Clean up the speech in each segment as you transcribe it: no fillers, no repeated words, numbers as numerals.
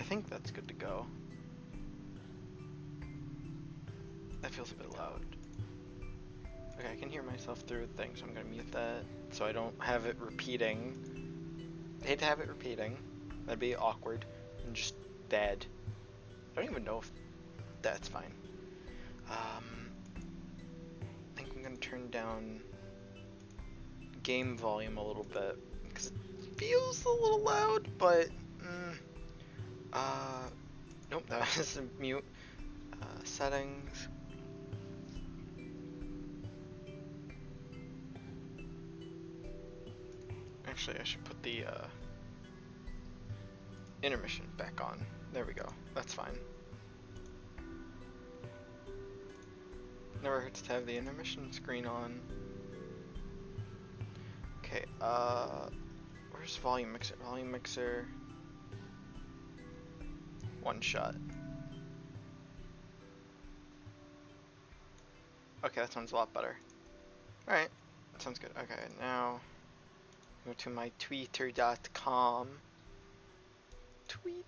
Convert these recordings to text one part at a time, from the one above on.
think that's good to go. That feels a bit loud. Okay, I can hear myself through the thing, so I'm gonna mute that so I don't have it repeating. I hate to have it repeating. That'd be awkward and just bad. I don't even know if that's fine. I think I'm gonna turn down game volume a little bit because it feels a little loud, but nope, that is a mute. Settings. Actually, I should put the intermission back on. There we go. That's fine. Never hurts to have the intermission screen on. Okay, where's volume mixer? Volume mixer. Oneshot. Okay, that sounds a lot better. Alright, that sounds good. Okay, now go to my twitter.com. Tweet.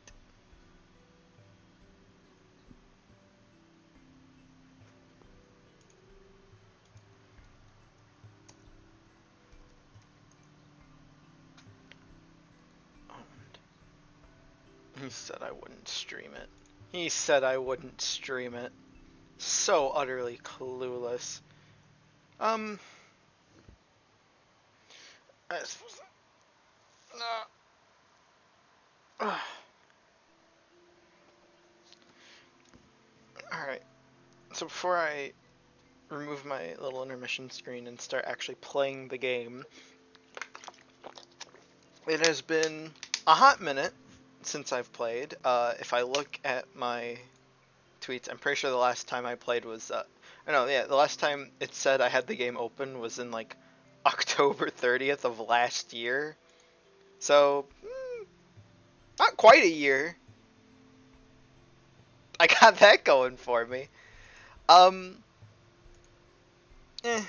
He said I wouldn't stream it. He said I wouldn't stream it. So utterly clueless. I suppose. Alright. So before I remove my little intermission screen and start actually playing the game, it has been a hot minute since I've played. If I look at my tweets, I'm pretty sure the last time I played was, the last time it said I had the game open was in like October 30th of last year. So, not quite a year. I got that going for me. It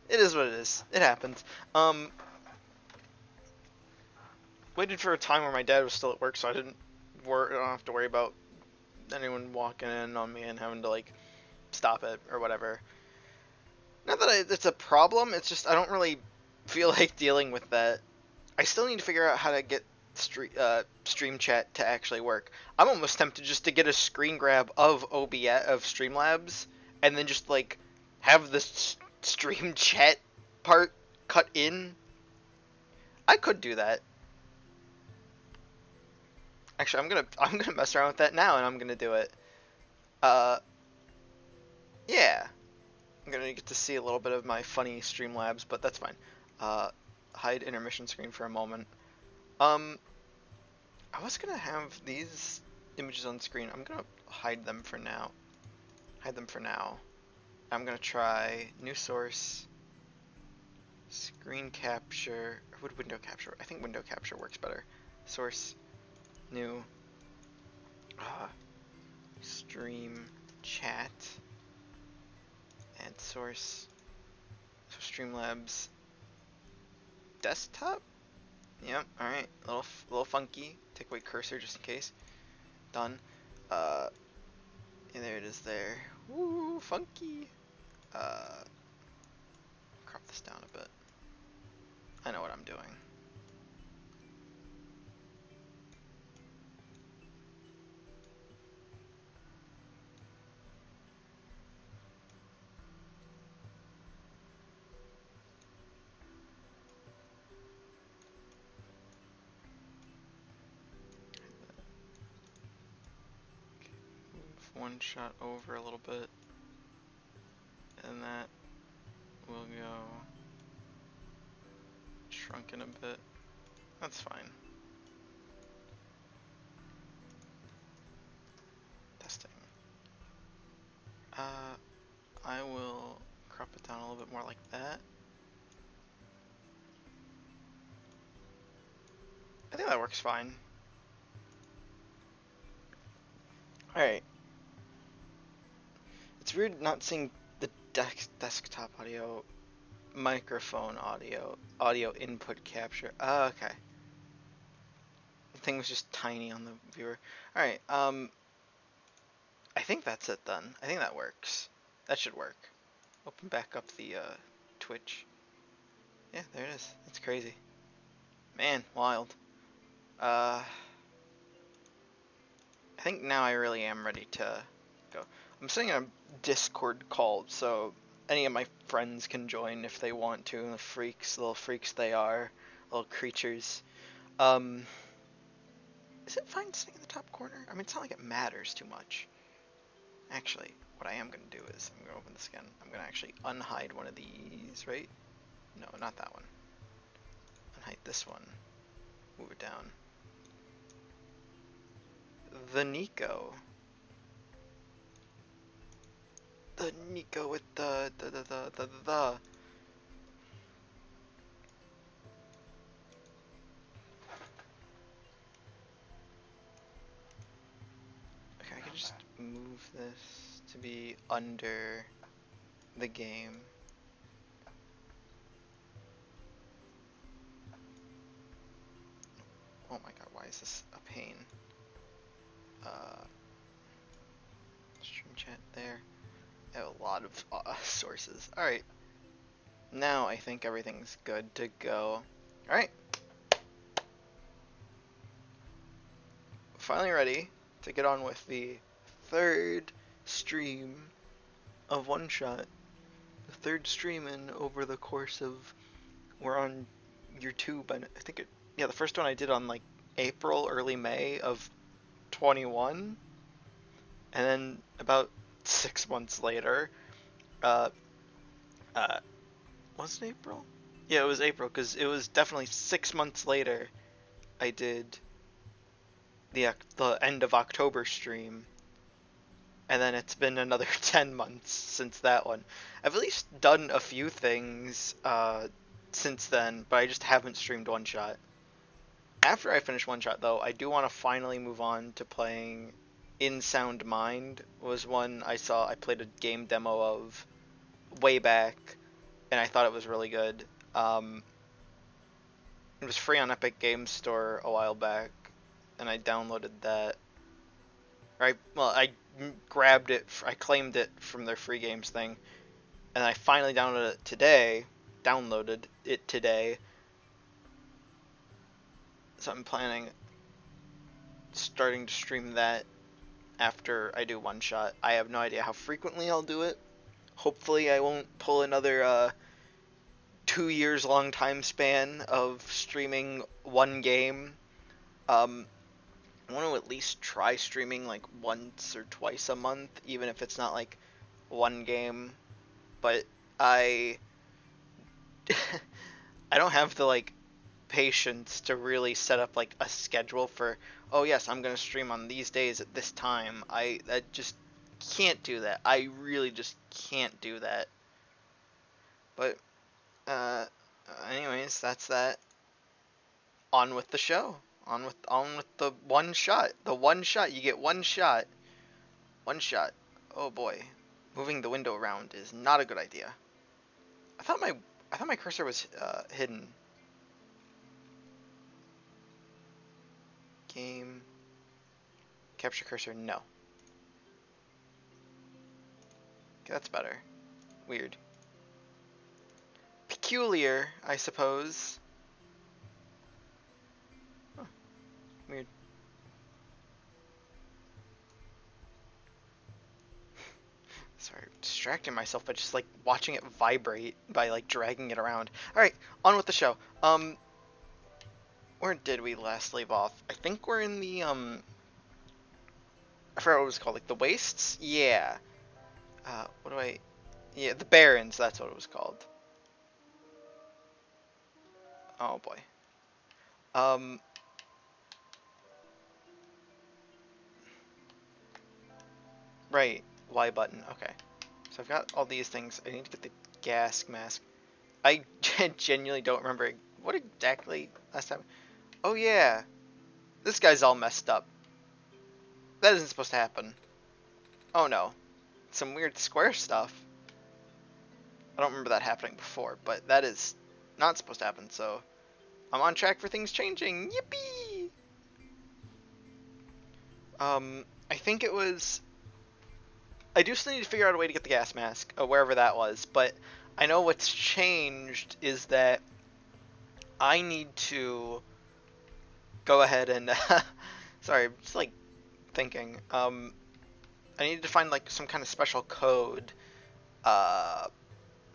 is what it is. It happens. Waited for a time where my dad was still at work, so I don't have to worry about anyone walking in on me and having to like stop it or whatever. Not that it's a problem, it's just I don't really feel like dealing with that. I still need to figure out how to get stream chat to actually work. I'm almost tempted just to get a screen grab of OBS of Streamlabs and then just like have the stream chat part cut in. I could do that. Actually, I'm gonna mess around with that now, and I'm gonna do it. Yeah, I'm gonna get to see a little bit of my funny Streamlabs, but that's fine. Hide intermission screen for a moment. I was gonna have these images on screen. I'm gonna hide them for now. I'm gonna try new source, screen capture, or would window capture? I think window capture works better. Source, new, stream chat, add source, so Streamlabs desktop. Yep. All right. A little funky. Take away cursor just in case. Done. And there it is. There. Woo, funky. Crop this down a bit. I know what I'm doing. One shot over a little bit, and that will go shrunken a bit. That's fine. Testing. I will crop it down a little bit more like that. I think that works fine. Alright. It's weird not seeing the desktop audio, microphone audio input capture. Okay. thing was just tiny on the viewer. Alright, I think that's it then. I think that works. That should work. Open back up the Twitch. Yeah, there it is. It's crazy. Man, wild. I think now I really am ready to go. I'm sitting in a Discord call, so any of my friends can join if they want to. The freaks, little freaks they are, little creatures. Is it fine sitting in the top corner? I mean, it's not like it matters too much. Actually, what I am going to do is, I'm going to open this again. I'm going to actually unhide one of these, right? No, not that one. Unhide this one. Move it down. The Niko. The Niko with the. Okay, I can just move this to be under the game. Oh my god, why is this a pain? Stream chat there. I have a lot of sources. Alright. Now I think everything's good to go. Alright. Finally ready to get on with the third stream of Oneshot. The third streaming over the course of, we're on year 2, but I think it, yeah, the first one I did on like April, early May of 21, and then about 6 months later, was it April? Yeah, it was April, because it was definitely 6 months later I did the end of October stream, and then it's been another 10 months since that one. I've at least done a few things since then, but I just haven't streamed Oneshot. After I finish Oneshot, though, I do want to finally move on to playing In Sound Mind. Was one I saw, I played a game demo of way back, and I thought it was really good. It was free on Epic Games Store a while back, and I downloaded that. I grabbed it, I claimed it from their free games thing, and I finally downloaded it today. So I'm planning starting to stream that after I do Oneshot. I have no idea how frequently I'll do it. Hopefully I won't pull another 2 years long time span of streaming one game. I want to at least try streaming like once or twice a month, even if it's not like one game. But I don't have the like patience to really set up like a schedule for, oh yes, I'm gonna stream on these days at this time. I just can't do that. I really just can't do that. But anyways, that's that. On with the show. On with the one shot. The one shot. You get one shot. One shot. Oh boy. Moving the window around is not a good idea. I thought my cursor was hidden. Game. Capture cursor, no. Okay, that's better. Weird. Peculiar, I suppose. Huh. Weird. Sorry, distracting myself by just like watching it vibrate by like dragging it around. Alright, on with the show. Where did we last leave off? I think we're in the I forgot what it was called, like the wastes? Yeah. Yeah, the Barrens, that's what it was called. Oh boy. Right, Y button, okay. So I've got all these things. I need to get the gas mask. I genuinely don't remember what exactly last time. Oh yeah, this guy's all messed up. That isn't supposed to happen. Oh no, some weird square stuff. I don't remember that happening before, but that is not supposed to happen, so I'm on track for things changing. Yippee! I think it was. I do still need to figure out a way to get the gas mask, wherever that was. But I know what's changed is that I need to go ahead and. Sorry, I'm just like thinking. I needed to find like some kind of special code.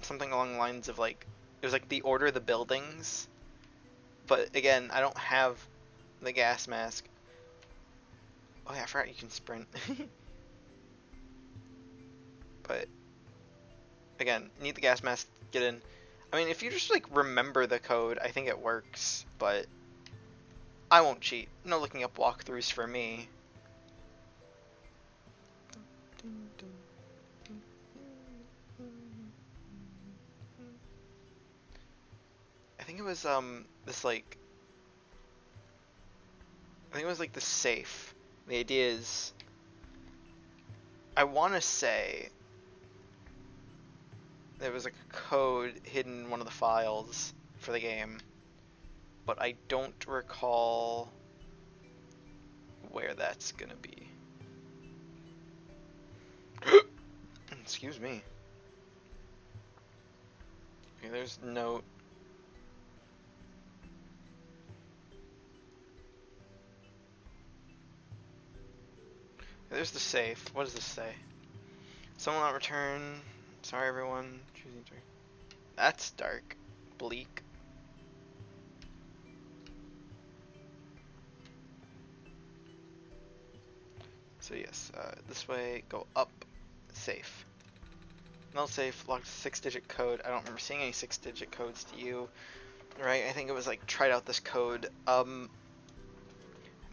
Something along the lines of like it was like the order of the buildings. But again, I don't have the gas mask. Oh yeah, I forgot you can sprint. But again, need the gas mask to get in. I mean, if you just like remember the code, I think it works, but I won't cheat. No looking up walkthroughs for me. I think it was this like I think it was like the safe. The idea is I want to say there was like a code hidden in one of the files for the game, but I don't recall where that's gonna be. Excuse me. Okay, there's note. There's the safe. What does this say? Someone not return. Sorry, everyone. Choosing dark. That's dark. Bleak. So yes, this way. Go up. Safe. No safe. Locked 6-digit code. I don't remember seeing any 6-digit codes to you. Right? I think it was like tried out this code.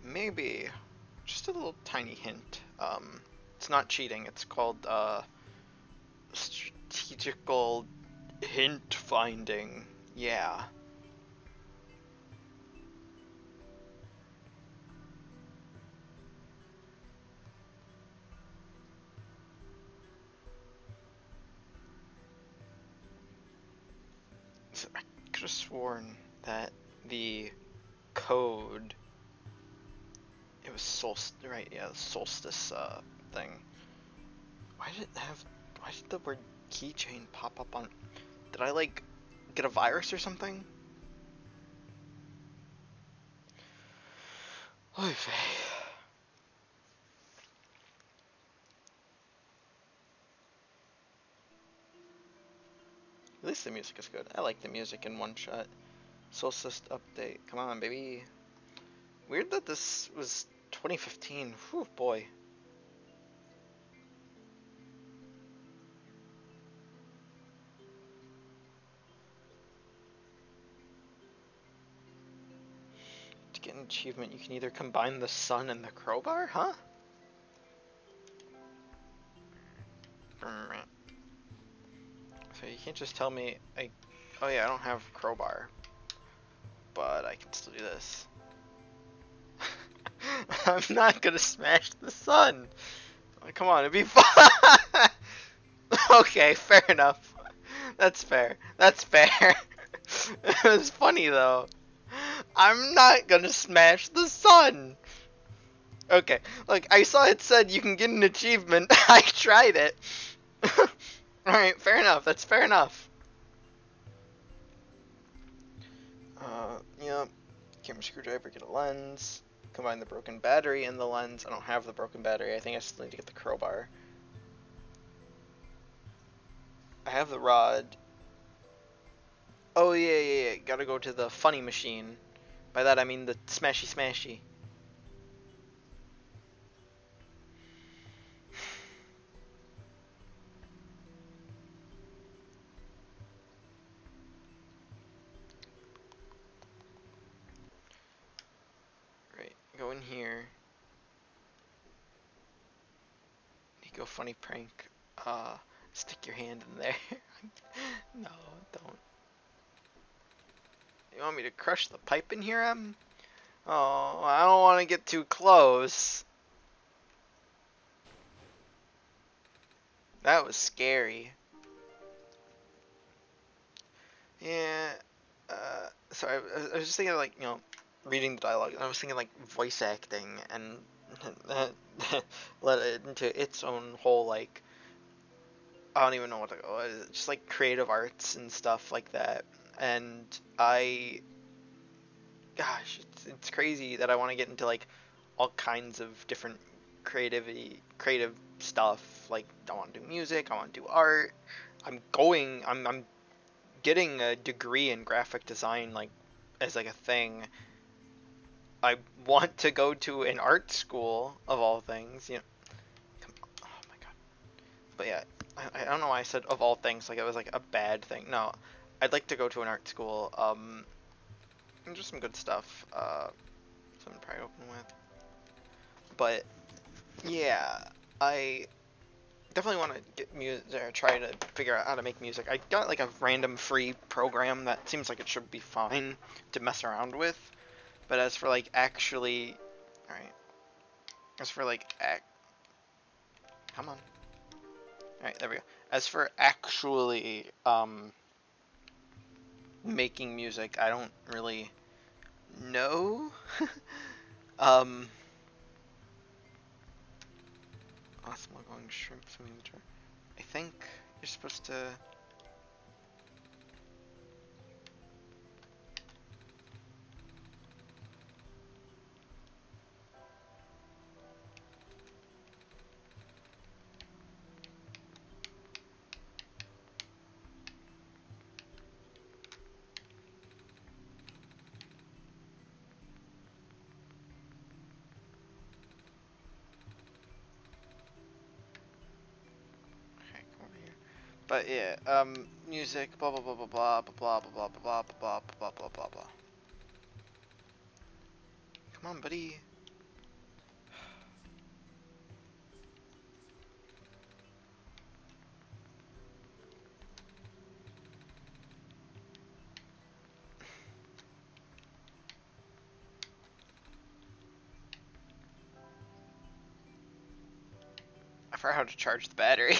Maybe just a little tiny hint. It's not cheating. It's called strategical hint finding. Yeah. So I could have sworn that the code it was solstice, right? Yeah, the solstice thing. Why did the word keychain pop up on? Did I like get a virus or something? Oy vey. At least the music is good. I like the music in Oneshot. Solstice update. Come on, baby. Weird that this was 2015. Whew, boy. To get an achievement, you can either combine the sun and the crowbar, huh? So you can't just tell me, oh yeah, I don't have crowbar, but I can still do this. I'm not gonna smash the sun. Oh, come on, it'd be fun. Okay, fair enough. That's fair. That's fair. It was funny though. I'm not gonna smash the sun. Okay, like I saw it said you can get an achievement. I tried it. Alright, fair enough. That's fair enough. Yeah. Camera screwdriver, get a lens. Combine the broken battery and the lens. I don't have the broken battery. I think I still need to get the crowbar. I have the rod. Oh, yeah. Gotta go to the funny machine. By that I mean the smashy smashy. Right, go in here. Niko funny prank. Stick your hand in there. No, don't. You want me to crush the pipe in here, Em? Oh, I don't want to get too close. That was scary. Yeah, sorry, I was just thinking of, like, reading the dialogue, and I was thinking, like, voice acting, and let it into its own whole, like, I don't even know what to go. Just like creative arts and stuff like that. And gosh, it's crazy that I want to get into like all kinds of different creative stuff. Like I want to do music, I want to do art. I'm getting a degree in graphic design, like as like a thing. I want to go to an art school of all things. Come on. Oh my god. But yeah, I don't know why I said of all things, like it was like a bad thing. No, I'd like to go to an art school. And just some good stuff. Something to probably open with. But yeah, I definitely want to get music or try to figure out how to make music. I got like a random free program that seems like it should be fine to mess around with. But as for like actually, all right. As for like come on. All right, there we go. As for actually making music, I don't really know. um, awesome going shrimp swimming in the jar. I think you're supposed to. Okay, come over here. But yeah, music, blah blah blah blah blah blah blah blah blah blah blah blah blah blah blah. Come on, buddy. I forgot how to charge the battery.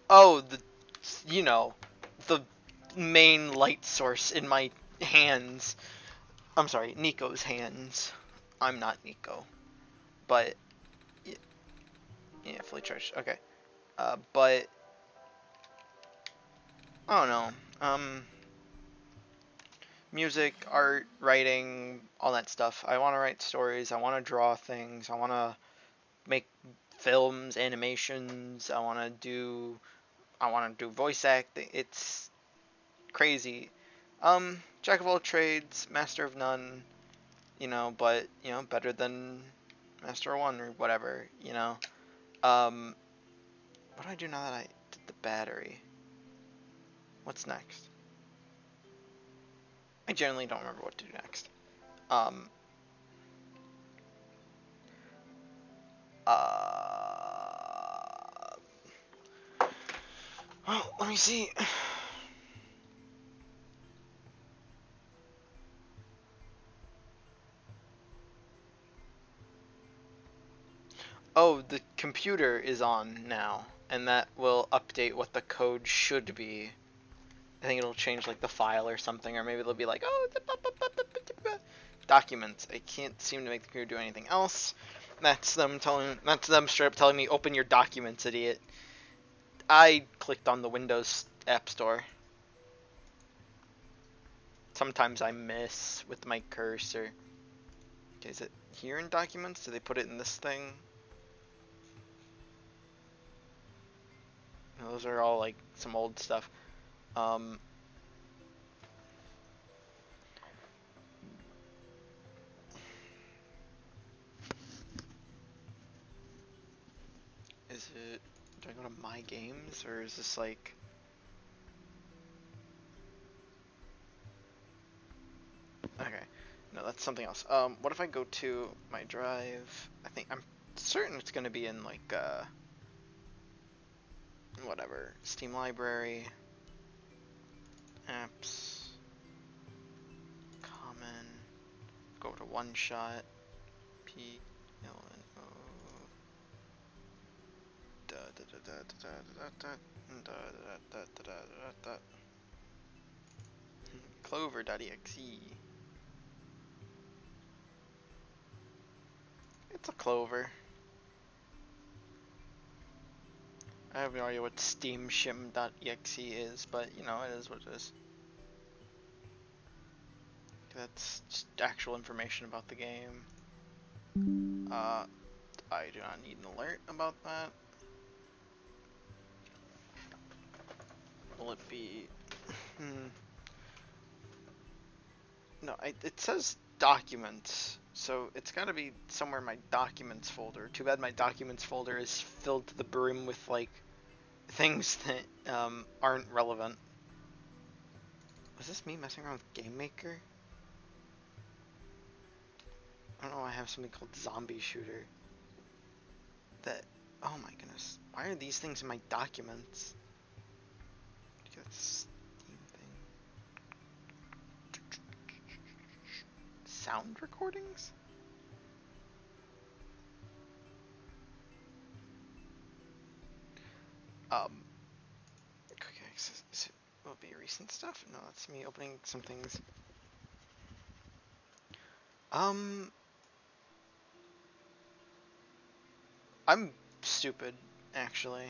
Oh, you know, the main light source in my hands. I'm sorry, Niko's hands. I'm not Niko, but yeah, fully charged. Okay, but I don't know. Music, art, writing, all that stuff. I want to write stories. I want to draw things. I want to make films, animations. I want to do voice acting. It's crazy. Jack of all trades, master of none. But better than master of one or whatever. What do I do now that I did the battery? What's next? I generally don't remember what to do next. Um, uh, well, let me see. Oh, the computer is on now, and that will update what the code should be. I think it'll change like the file or something, or maybe they'll be like, oh, documents. I can't seem to make the computer do anything else. That's them straight up telling me, open your documents, idiot. I clicked on the Windows App Store. Sometimes I miss with my cursor. Okay, is it here in documents? Do they put it in this thing? No, those are all like some old stuff. Is it, do I go to my games, or is this like, okay, no, that's something else. What if I go to my drive? I'm certain it's gonna be in like, whatever, Steam library, apps, common, go to Oneshot, P-L-N-O, da da da da da da da da. Clover.exe. It's a clover. I have no idea what steamshim.exe is, but you know, it is what it is. That's just actual information about the game. I do not need an alert about that. Will it be... No, it says documents, so it's gotta be somewhere in my documents folder. Too bad my documents folder is filled to the brim with, like, things that aren't relevant. Was this me messing around with Game Maker? I don't know, I have something called Zombie Shooter. That, oh my goodness, why are these things in my documents? That's Steam thing. Sound recordings? Okay, so will it be recent stuff? No, that's me opening some things. I'm stupid, actually.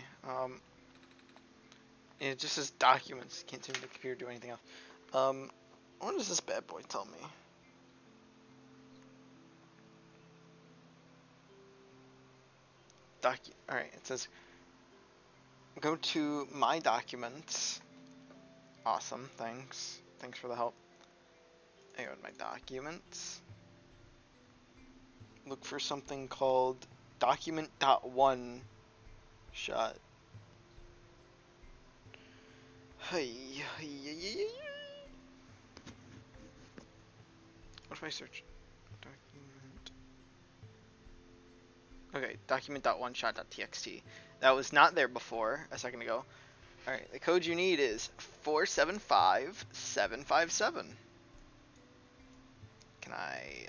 It just says documents. Can't seem to the computer do anything else. What does this bad boy tell me? Alright, it says go to my documents. Awesome, thanks. Thanks for the help. I go to my documents. Look for something called document.oneshot. Hey. What if I search? Document. Okay, document.oneshot.txt. That was not there before a second ago. Alright, the code you need is 475757. Can I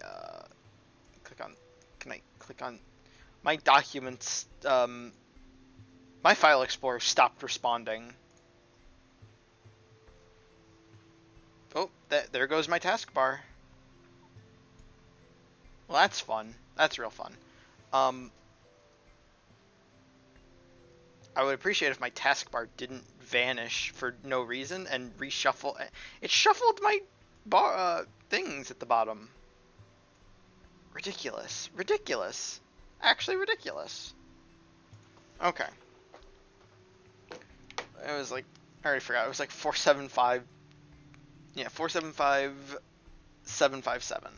click on my documents? My file explorer stopped responding. Oh, there goes my taskbar. Well, that's fun. That's real fun. I would appreciate if my taskbar didn't vanish for no reason and reshuffle. It shuffled my things at the bottom. Ridiculous. Ridiculous. Actually ridiculous. Okay. It was like, I already forgot. It was like 475. Yeah, 475757.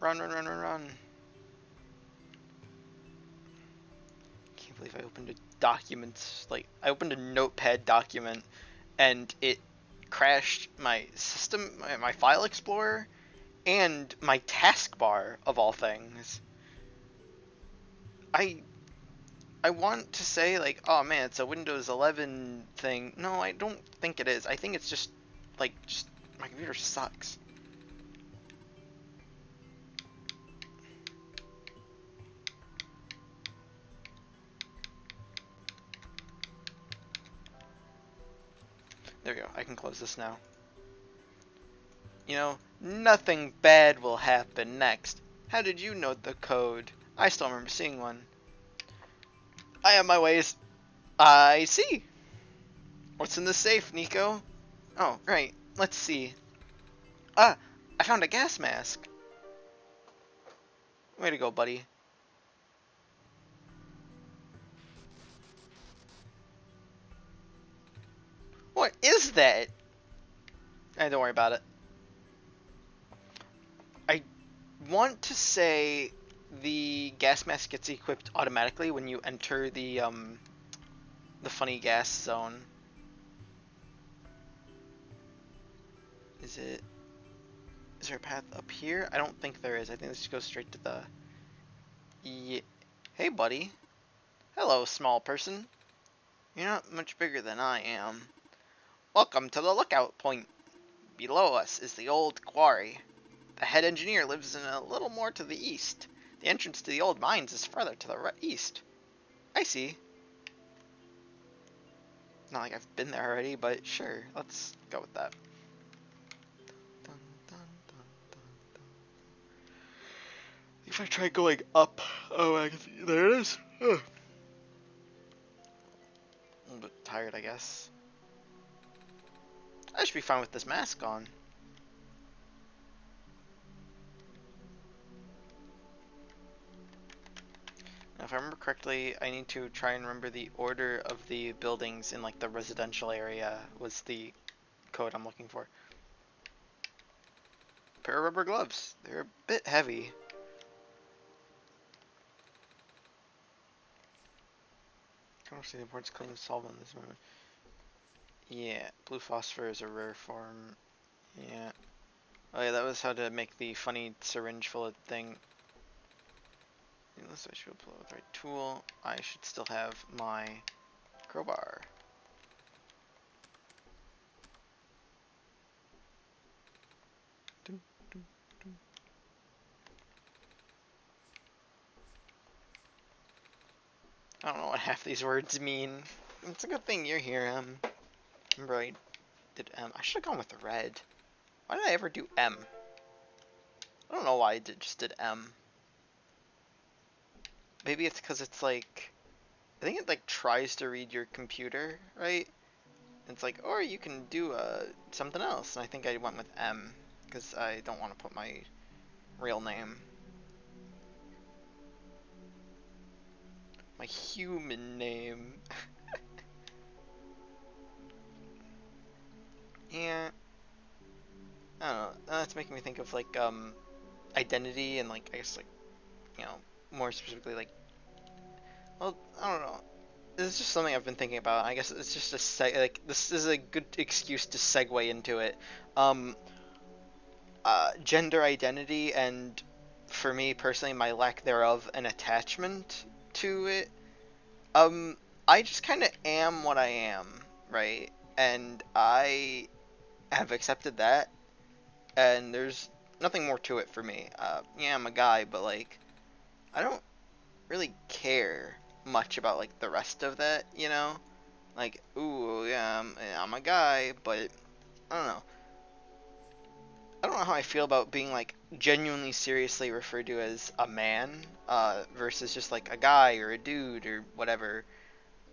Run. Can't believe I opened a document. Like, I opened a notepad document and it crashed my system, my file explorer, and my taskbar, of all things. I want to say, like, oh man, it's a Windows 11 thing. No, I don't think it is. I think it's just, like, my computer sucks. There we go. I can close this now. You know, nothing bad will happen next. How did you know the code? I still remember seeing one. I have my ways. I see. What's in the safe, Niko? Oh, right. Let's see. Ah, I found a gas mask. Way to go, buddy. What is that? Don't worry about it. I want to say the gas mask gets equipped automatically when you enter the funny gas zone. Is there a path up here? I don't think there is. I think this just goes straight to the... Yeah. Hey, buddy. Hello, small person. You're not much bigger than I am. Welcome to the lookout point. Below us is the old quarry. The head engineer lives in a little more to the east. The entrance to the old mines is further to the east. I see. Not like I've been there already, but sure, let's go with that. Dun, dun, dun, dun, dun. If I try going up, oh, there it is. Ugh. A little bit tired, I guess. I should be fine with this mask on. Now, if I remember correctly, I need to try and remember the order of the buildings in like the residential area was the code I'm looking for. Pair of rubber gloves. They're a bit heavy. I don't see the importance of cleaning solvent in this moment. Yeah, blue phosphor is a rare form. Yeah. Oh yeah, that was how to make the funny syringe full of thing. Unless I should apply with the right tool, I should still have my crowbar. Dun, dun, dun. I don't know what half these words mean. It's a good thing you're here, remember I did M. I should have gone with the red. Why did I ever do M? I don't know why I just did M. Maybe it's because it's like, I think it like tries to read your computer, right? It's like, or you can do something else. And I think I went with M because I don't want to put my real name. My human name. Yeah. I don't know. That's making me think of like identity and like I guess like, you know, more specifically like, well, I don't know. This is just something I've been thinking about. I guess it's just a like this is a good excuse to segue into it. Um, Gender identity and for me personally, my lack thereof, an attachment to it. I just kind of am what I am, right? And I have accepted that, and there's nothing more to it for me. Yeah, I'm a guy, but like, I don't really care much about like the rest of that, you know? Like, ooh, yeah, I'm a guy, but I don't know. I don't know how I feel about being like genuinely seriously referred to as a man, versus just like a guy or a dude or whatever.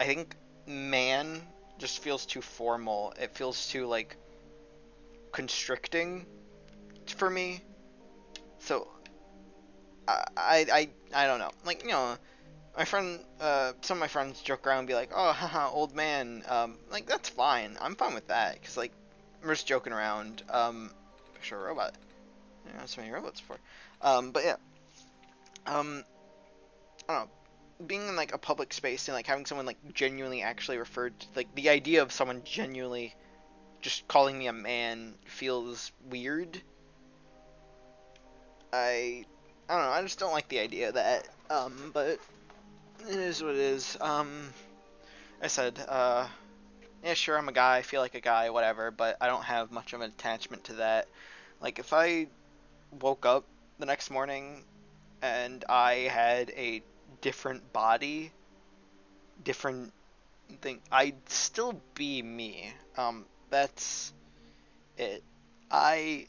I think man just feels too formal. It feels too like constricting for me. So I don't know. Like, you know, my friend, some of my friends joke around and be like, oh, haha, old man. Like, that's fine. I'm fine with that. Because, like, we're just joking around. Picture a robot. Yeah, so many robots before. But yeah. I don't know. Being in, like, a public space and, like, having someone, like, genuinely actually referred to, like, the idea of someone genuinely just calling me a man feels weird. I don't know. I just don't like the idea of that. But it is what it is. I said, yeah, sure, I'm a guy, I feel like a guy, whatever, but I don't have much of an attachment to that. Like, if I woke up the next morning and I had a different body, different thing, I'd still be me. That's it. I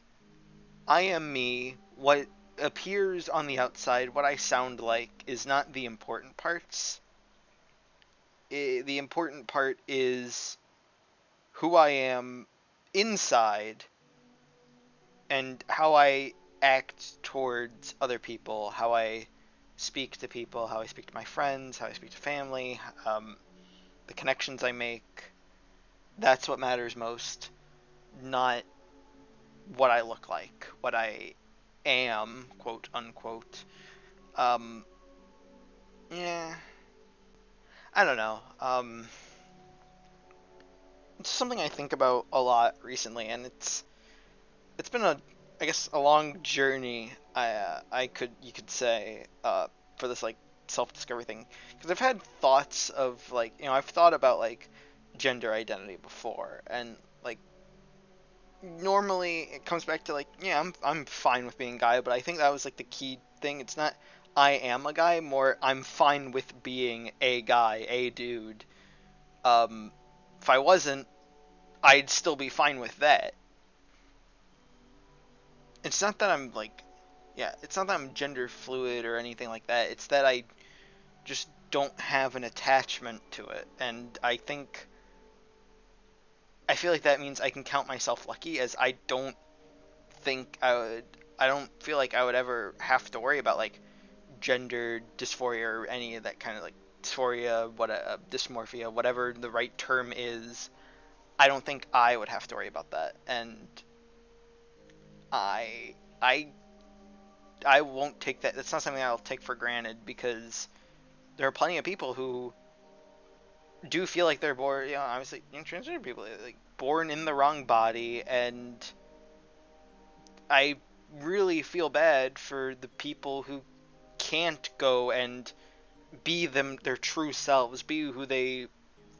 I am me. What appears on the outside, what I sound like, is not the important parts. The important part is who I am inside and how I act towards other people, how I speak to people, how I speak to my friends, how I speak to family, the connections I make. That's what matters most, not what I look like, what I am, quote unquote. Um, yeah, I don't know. It's something I think about a lot recently, and it's been a I guess a long journey. You could say for this like self discovery thing because I've had thoughts of like I've thought about like gender identity before and like normally it comes back to like yeah I'm fine with being a guy, but I think that was like the key thing. It's not I am a guy, more I'm fine with being a guy, a dude. Um, if I wasn't, I'd still be fine with that. It's not that I'm like, yeah, it's not that I'm gender fluid or anything like that. It's that I just don't have an attachment to it. And I feel like that means I can count myself lucky, as I don't I don't feel like I would ever have to worry about like gender dysphoria or any of that kind of like dysphoria, dysmorphia, whatever the right term is. I don't think I would have to worry about that, and I I I won't take that. That's not something I'll take for granted, because there are plenty of people who do feel like they're born, obviously, transgender people, like born in the wrong body, and I really feel bad for the people who can't go and be their true selves, be who they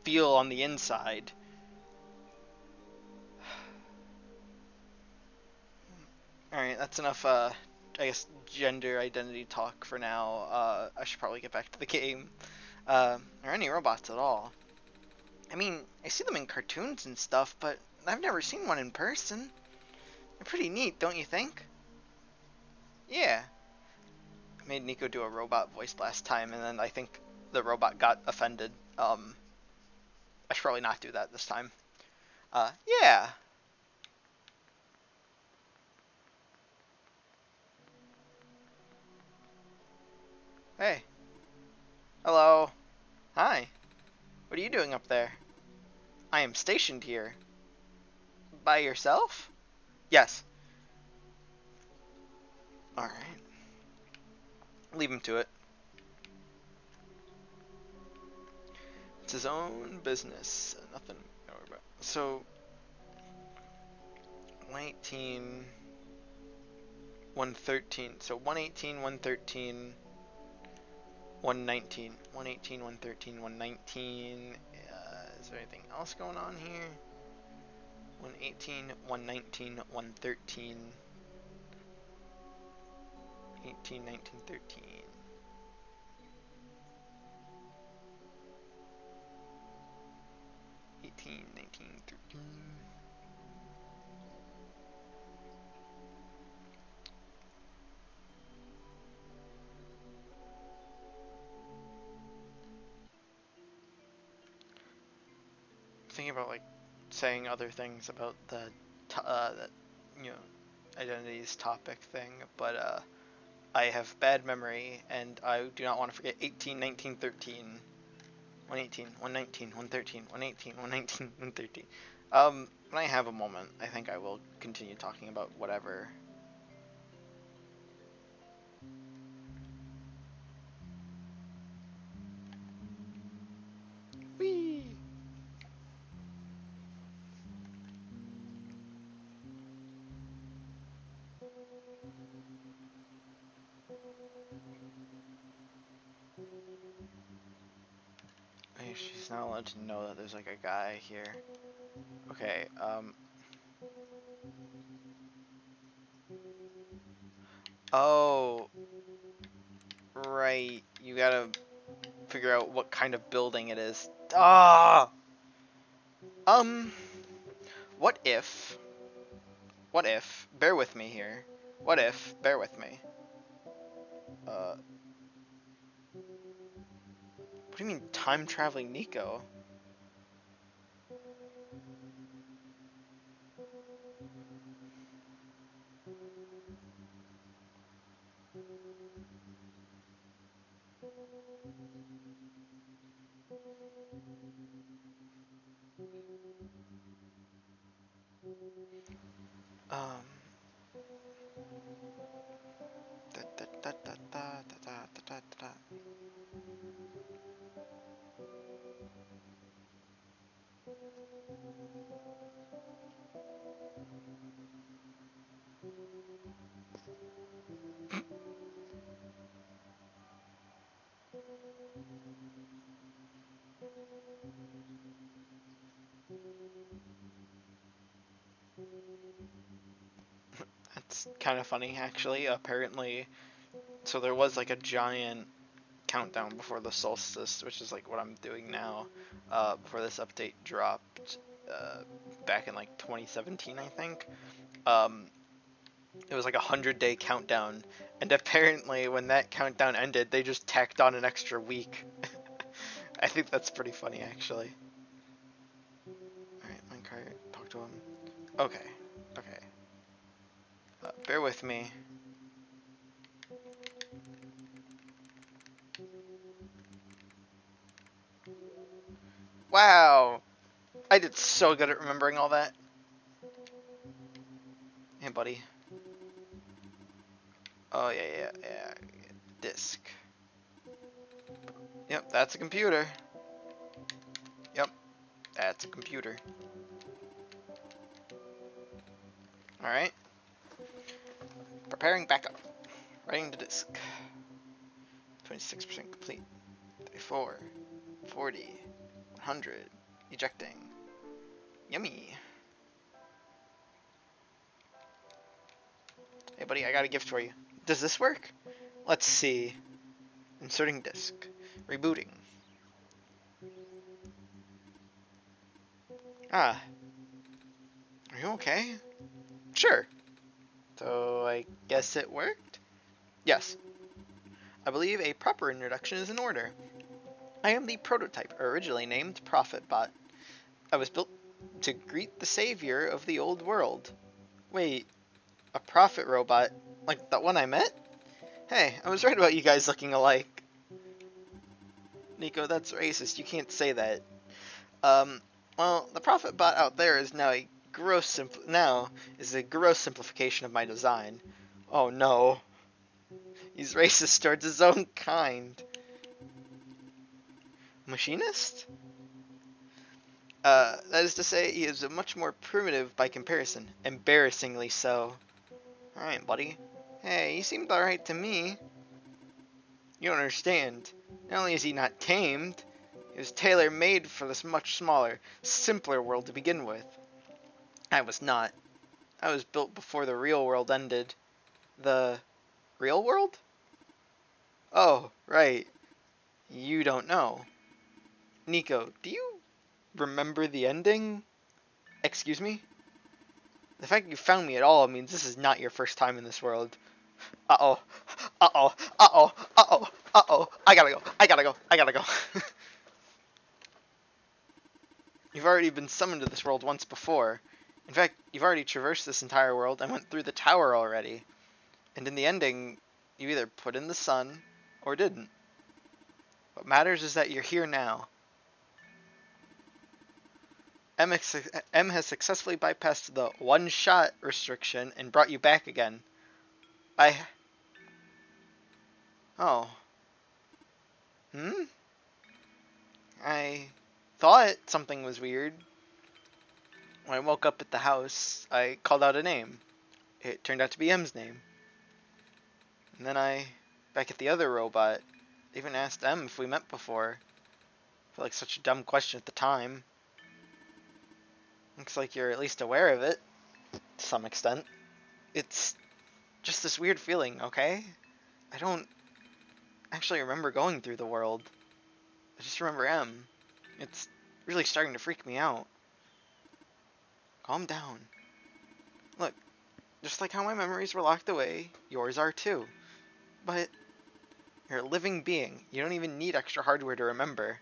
feel on the inside. All right, that's enough. I guess gender identity talk for now. I should probably get back to the game. Are any robots at all? I mean, I see them in cartoons and stuff, but I've never seen one in person. They're pretty neat, don't you think? Yeah. I made Niko do a robot voice last time, and then I think the robot got offended. I should probably not do that this time. Yeah. Hey. Hello. Hi. What are you doing up there? I am stationed here. By yourself? Yes. Alright. Leave him to it. It's his own business. Nothing to worry about. So, 118, 113. So 118, 113, 119. 118, 113, 119. Is there anything else going on here? 118, 119, 113. 18, 19, 13. 18, 19, 13. Thinking about like saying other things about the that identities topic thing, but I have bad memory, and I do not want to forget 18, 19, 13. 118, 119, 113, 118, 119, 113. When I have a moment, I think I will continue talking about whatever. Whee! She's not allowed to know that there's like a guy here. Okay, oh, right. You gotta figure out what kind of building it is. Ah! What if, bear with me here. What if, bear with me. What do you mean time traveling Niko? Um. Da, da, da, da, da, da, da, da, da. That's kind of funny, actually. Apparently, so there was like a giant countdown before the solstice, which is like what I'm doing now, before this update dropped, back in like 2017, I think. It was like 100-day countdown, and apparently when that countdown ended, they just tacked on an extra week. I think that's pretty funny, actually. Alright, Minecart, talk to him. Okay, okay. Bear with me. Wow! I did so good at remembering all that. Hey, buddy. Oh, yeah. Disk. Yep, that's a computer. Yep, that's a computer. Alright. Preparing backup. Writing to disk. 26% complete. 34. 40. 100. Ejecting. Yummy. Hey, buddy, I got a gift for you. Does this work? Let's see. Inserting disk. Rebooting. Ah. Are you okay? Sure. So, I guess it worked? Yes. I believe a proper introduction is in order. I am the prototype, originally named ProfitBot. I was built to greet the savior of the old world. Wait, a profit robot? Like that one I met? Hey, I was right about you guys looking alike. Niko, that's racist. You can't say that. Well, the profit bot out there is now a gross simplification of my design. Oh no. He's racist towards his own kind. Machinist? That is to say, he is much more primitive by comparison. Embarrassingly so. Alright, buddy. Hey, he seemed alright to me. You don't understand. Not only is he not tamed, he was tailor-made for this much smaller, simpler world to begin with. I was not. I was built before the real world ended. The real world? Oh, right. You don't know. Niko, do you remember the ending? Excuse me? The fact you found me at all means this is not your first time in this world. Uh-oh. Uh-oh. Uh-oh. Uh-oh. Uh-oh. I gotta go. You've already been summoned to this world once before. In fact, you've already traversed this entire world and went through the tower already. And in the ending, you either put in the sun or didn't. What matters is that you're here now. M has successfully bypassed the one-shot restriction and brought you back again. Oh. I thought something was weird. When I woke up at the house, I called out a name. It turned out to be M's name. And then back at the other robot, even asked M if we met before. I felt like such a dumb question at the time. Looks like you're at least aware of it, to some extent. It's just this weird feeling, okay? I don't actually remember going through the world. I just remember M. It's really starting to freak me out. Calm down. Look, just like how my memories were locked away, yours are too. But you're a living being. You don't even need extra hardware to remember.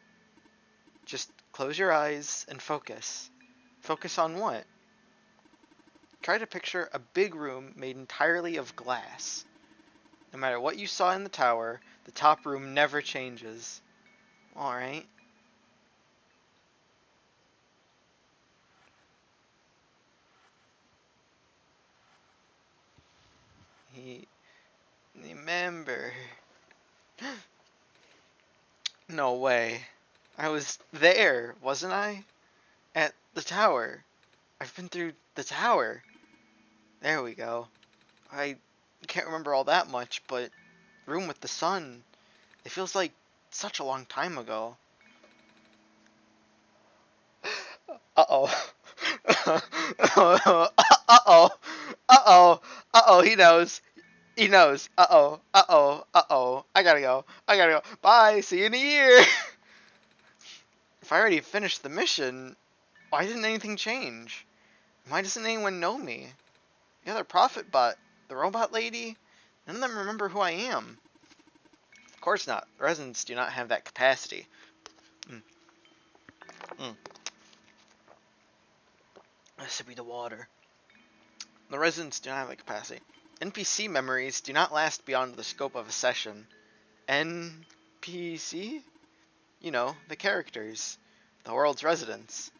Just close your eyes and focus. Focus on what? Try to picture a big room made entirely of glass. No matter what you saw in the tower, the top room never changes. Alright. Remember. No way. I was there, wasn't I? At the tower. I've been through the tower. There we go. I can't remember all that much, but room with the sun. It feels like such a long time ago. Uh-oh. Uh-oh. Uh-oh. Uh-oh. He knows. He knows. Uh-oh. Uh-oh. Uh-oh. I gotta go. I gotta go. Bye. See you in a year. If I already finished the mission, why didn't anything change? Why doesn't anyone know me? The other prophet bot, the robot lady, none of them remember who I am. Of course not. The residents do not have that capacity. This should be the water. The residents do not have that capacity. NPC memories do not last beyond the scope of a session. NPC? You know, the characters. The world's residents.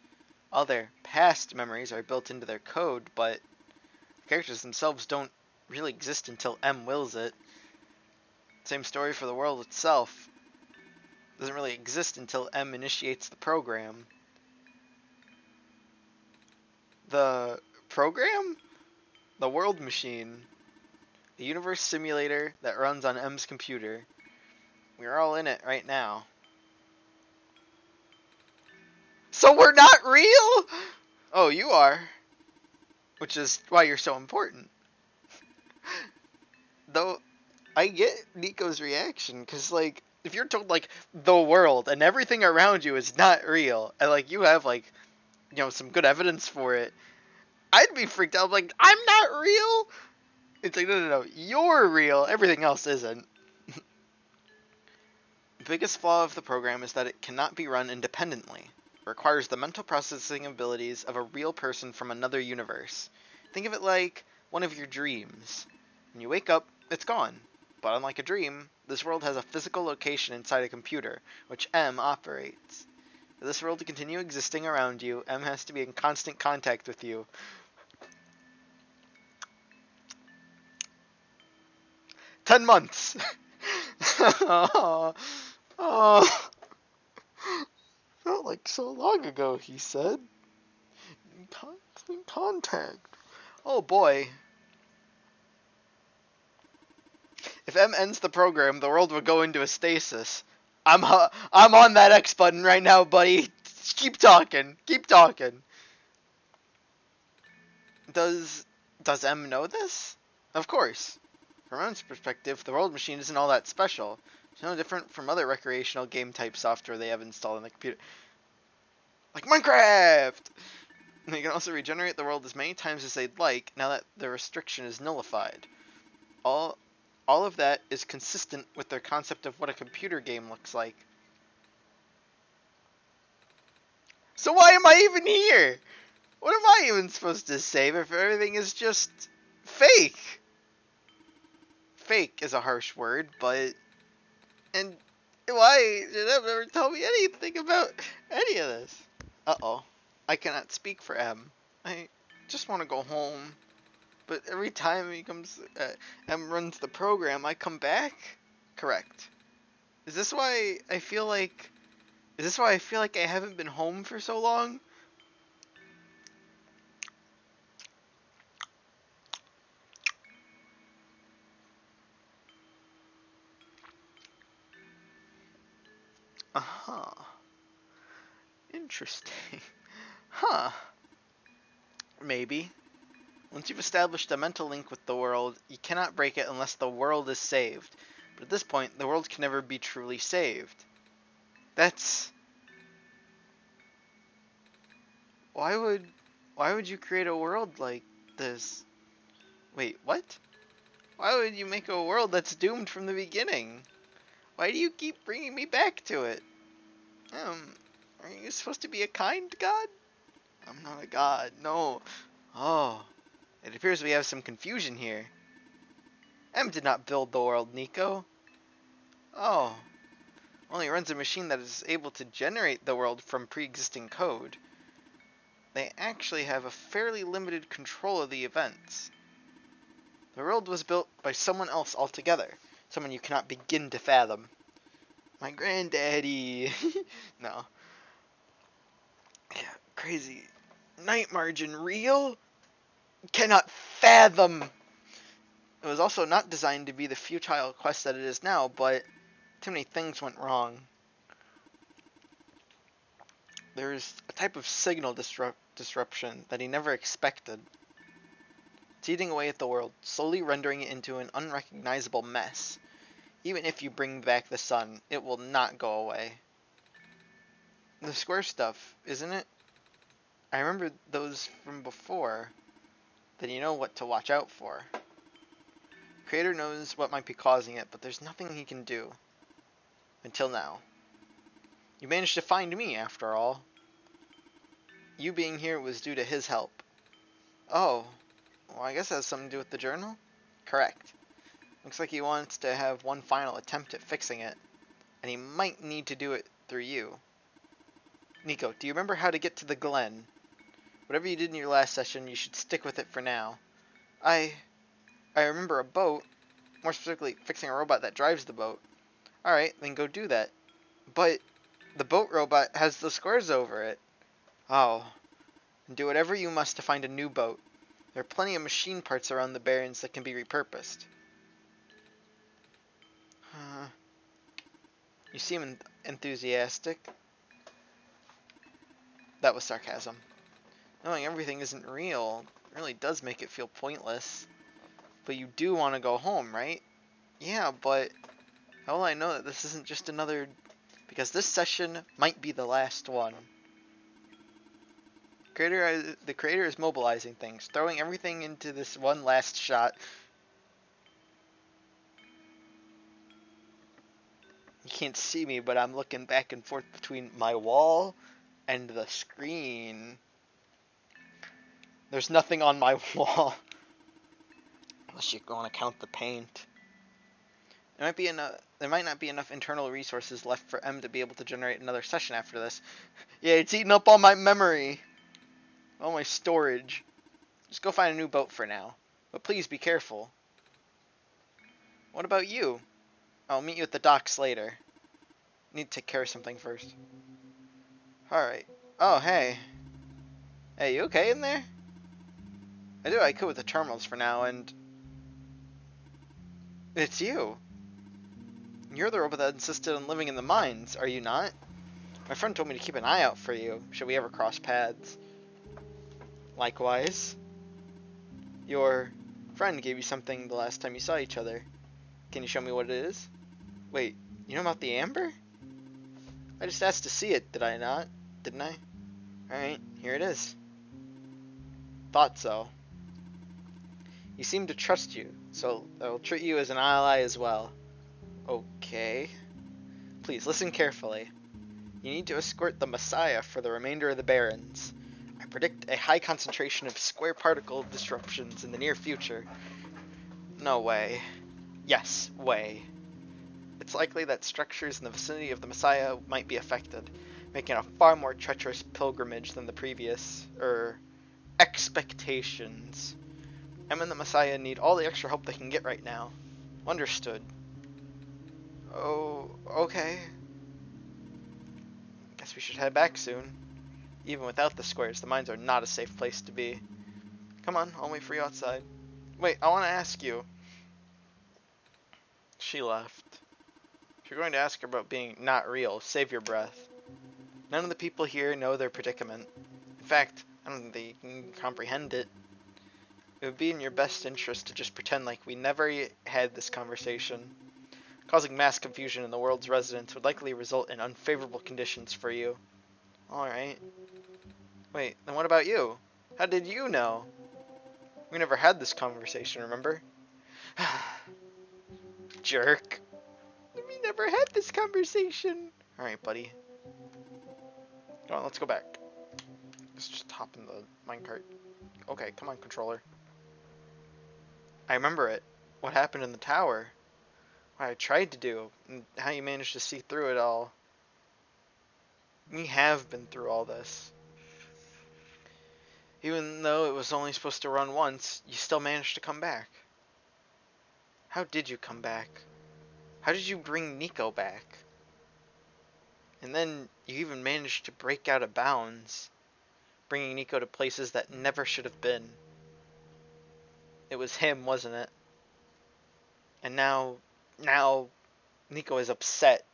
All their past memories are built into their code, but the characters themselves don't really exist until M wills it. Same story for the world itself. It doesn't really exist until M initiates the program. The program? The world machine. The universe simulator that runs on M's computer. We're all in it right now. So we're not real? Oh, you are. Which is why you're so important. Though, I get Niko's reaction, because, like, if you're told, like, the world and everything around you is not real, and, like, you have, like, you know, some good evidence for it, I'd be freaked out. Like, I'm not real? It's like, no, you're real. Everything else isn't. The biggest flaw of the program is that it cannot be run independently. It requires the mental processing abilities of a real person from another universe. Think of it like one of your dreams. When you wake up, it's gone. But unlike a dream, this world has a physical location inside a computer, which M operates. For this world to continue existing around you, M has to be in constant contact with you. 10 months! Oh, felt like so long ago, he said. In constant contact. Oh boy. If M ends the program, the world will go into a stasis. I'm on that X button right now, buddy. Keep talking. Keep talking. Does M know this? Of course. From M's perspective, the world machine isn't all that special. It's no different from other recreational game type software they have installed on the computer. Like Minecraft! They can also regenerate the world as many times as they'd like, now that the restriction is nullified. All of that is consistent with their concept of what a computer game looks like. So why am I even here? What am I even supposed to save if everything is just fake? Fake is a harsh word, but... And why did M never tell me anything about any of this? Uh-oh. I cannot speak for M. I just want to go home. But every time M runs the program, I come back? Correct. Is this why I feel like I haven't been home for so long? Uh-huh. Interesting. Huh. Maybe. Once you've established a mental link with the world, you cannot break it unless the world is saved. But at this point, the world can never be truly saved. That's... Why would you create a world like this? Wait, what? Why would you make a world that's doomed from the beginning? Why do you keep bringing me back to it? Are you supposed to be a kind god? I'm not a god, no. Oh, it appears we have some confusion here. M did not build the world, Niko. Oh, only runs a machine that is able to generate the world from pre-existing code. They actually have a fairly limited control of the events. The world was built by someone else altogether, someone you cannot begin to fathom. My granddaddy. No. Yeah, crazy. Night margin real? Cannot fathom. It was also not designed to be the futile quest that it is now, but too many things went wrong. There's a type of signal disruption that he never expected. It's eating away at the world, slowly rendering it into an unrecognizable mess. Even if you bring back the sun, it will not go away. The square stuff, isn't it? I remember those from before. Then you know what to watch out for. Creator knows what might be causing it, but there's nothing he can do. Until now. You managed to find me, after all. You being here was due to his help. Oh, well, I guess that has something to do with the journal? Correct. Looks like he wants to have one final attempt at fixing it, and he might need to do it through you. Niko, do you remember how to get to the Glen? Whatever you did in your last session, you should stick with it for now. I remember a boat, more specifically fixing a robot that drives the boat. Alright, then go do that. But the boat robot has the squares over it. Oh, and do whatever you must to find a new boat. There are plenty of machine parts around the Barrens that can be repurposed. You seem enthusiastic. That was sarcasm. Knowing everything isn't real really does make it feel pointless. But you do want to go home, right? Yeah, but how will I know that this isn't just another... Because this session might be the last one. The creator is mobilizing things, throwing everything into this one last shot. You can't see me, but I'm looking back and forth between my wall and the screen. There's nothing on my wall. Unless you want to count the paint. There might not be enough internal resources left for M to be able to generate another session after this. Yeah, it's eating up all my memory. All my storage. Just go find a new boat for now. But please be careful. What about you? I'll meet you at the docks later. Need to take care of something first. Alright. Oh, hey. Hey, you okay in there? I do what I could with the terminals for now, and... It's you. You're the robot that insisted on living in the mines, are you not? My friend told me to keep an eye out for you, should we ever cross paths. Likewise. Your friend gave you something the last time you saw each other. Can you show me what it is? Wait, you know about the amber? I just asked to see it, did I not? Didn't I? Alright, here it is. Thought so. You seem to trust you, so I'll treat you as an ally as well. Okay. Please, listen carefully. You need to escort the Messiah for the remainder of the Barrens. I predict a high concentration of square particle disruptions in the near future. No way. Yes, way. It's likely that structures in the vicinity of the Messiah might be affected, making it a far more treacherous pilgrimage than the previous, expectations. Em and the Messiah need all the extra help they can get right now. Understood. Oh, okay. Guess we should head back soon. Even without the squares, the mines are not a safe place to be. Come on, I'll wait for you outside. Wait, I want to ask you. She left. If you're going to ask her about being not real, save your breath. None of the people here know their predicament. In fact, I don't think they can comprehend it. It would be in your best interest to just pretend like we never had this conversation. Causing mass confusion in the world's residents would likely result in unfavorable conditions for you. Alright. Wait, then what about you? How did you know? We never had this conversation, remember? Jerk. We never had this conversation. Alright, buddy. Come on, let's go back. Let's just hop in the minecart. Okay, come on, controller. I remember it. What happened in the tower. What I tried to do. And how you managed to see through it all. We have been through all this. Even though it was only supposed to run once, you still managed to come back. How did you come back? How did you bring Niko back? And then you even managed to break out of bounds, bringing Niko to places that never should have been. It was him, wasn't it? And now Niko is upset.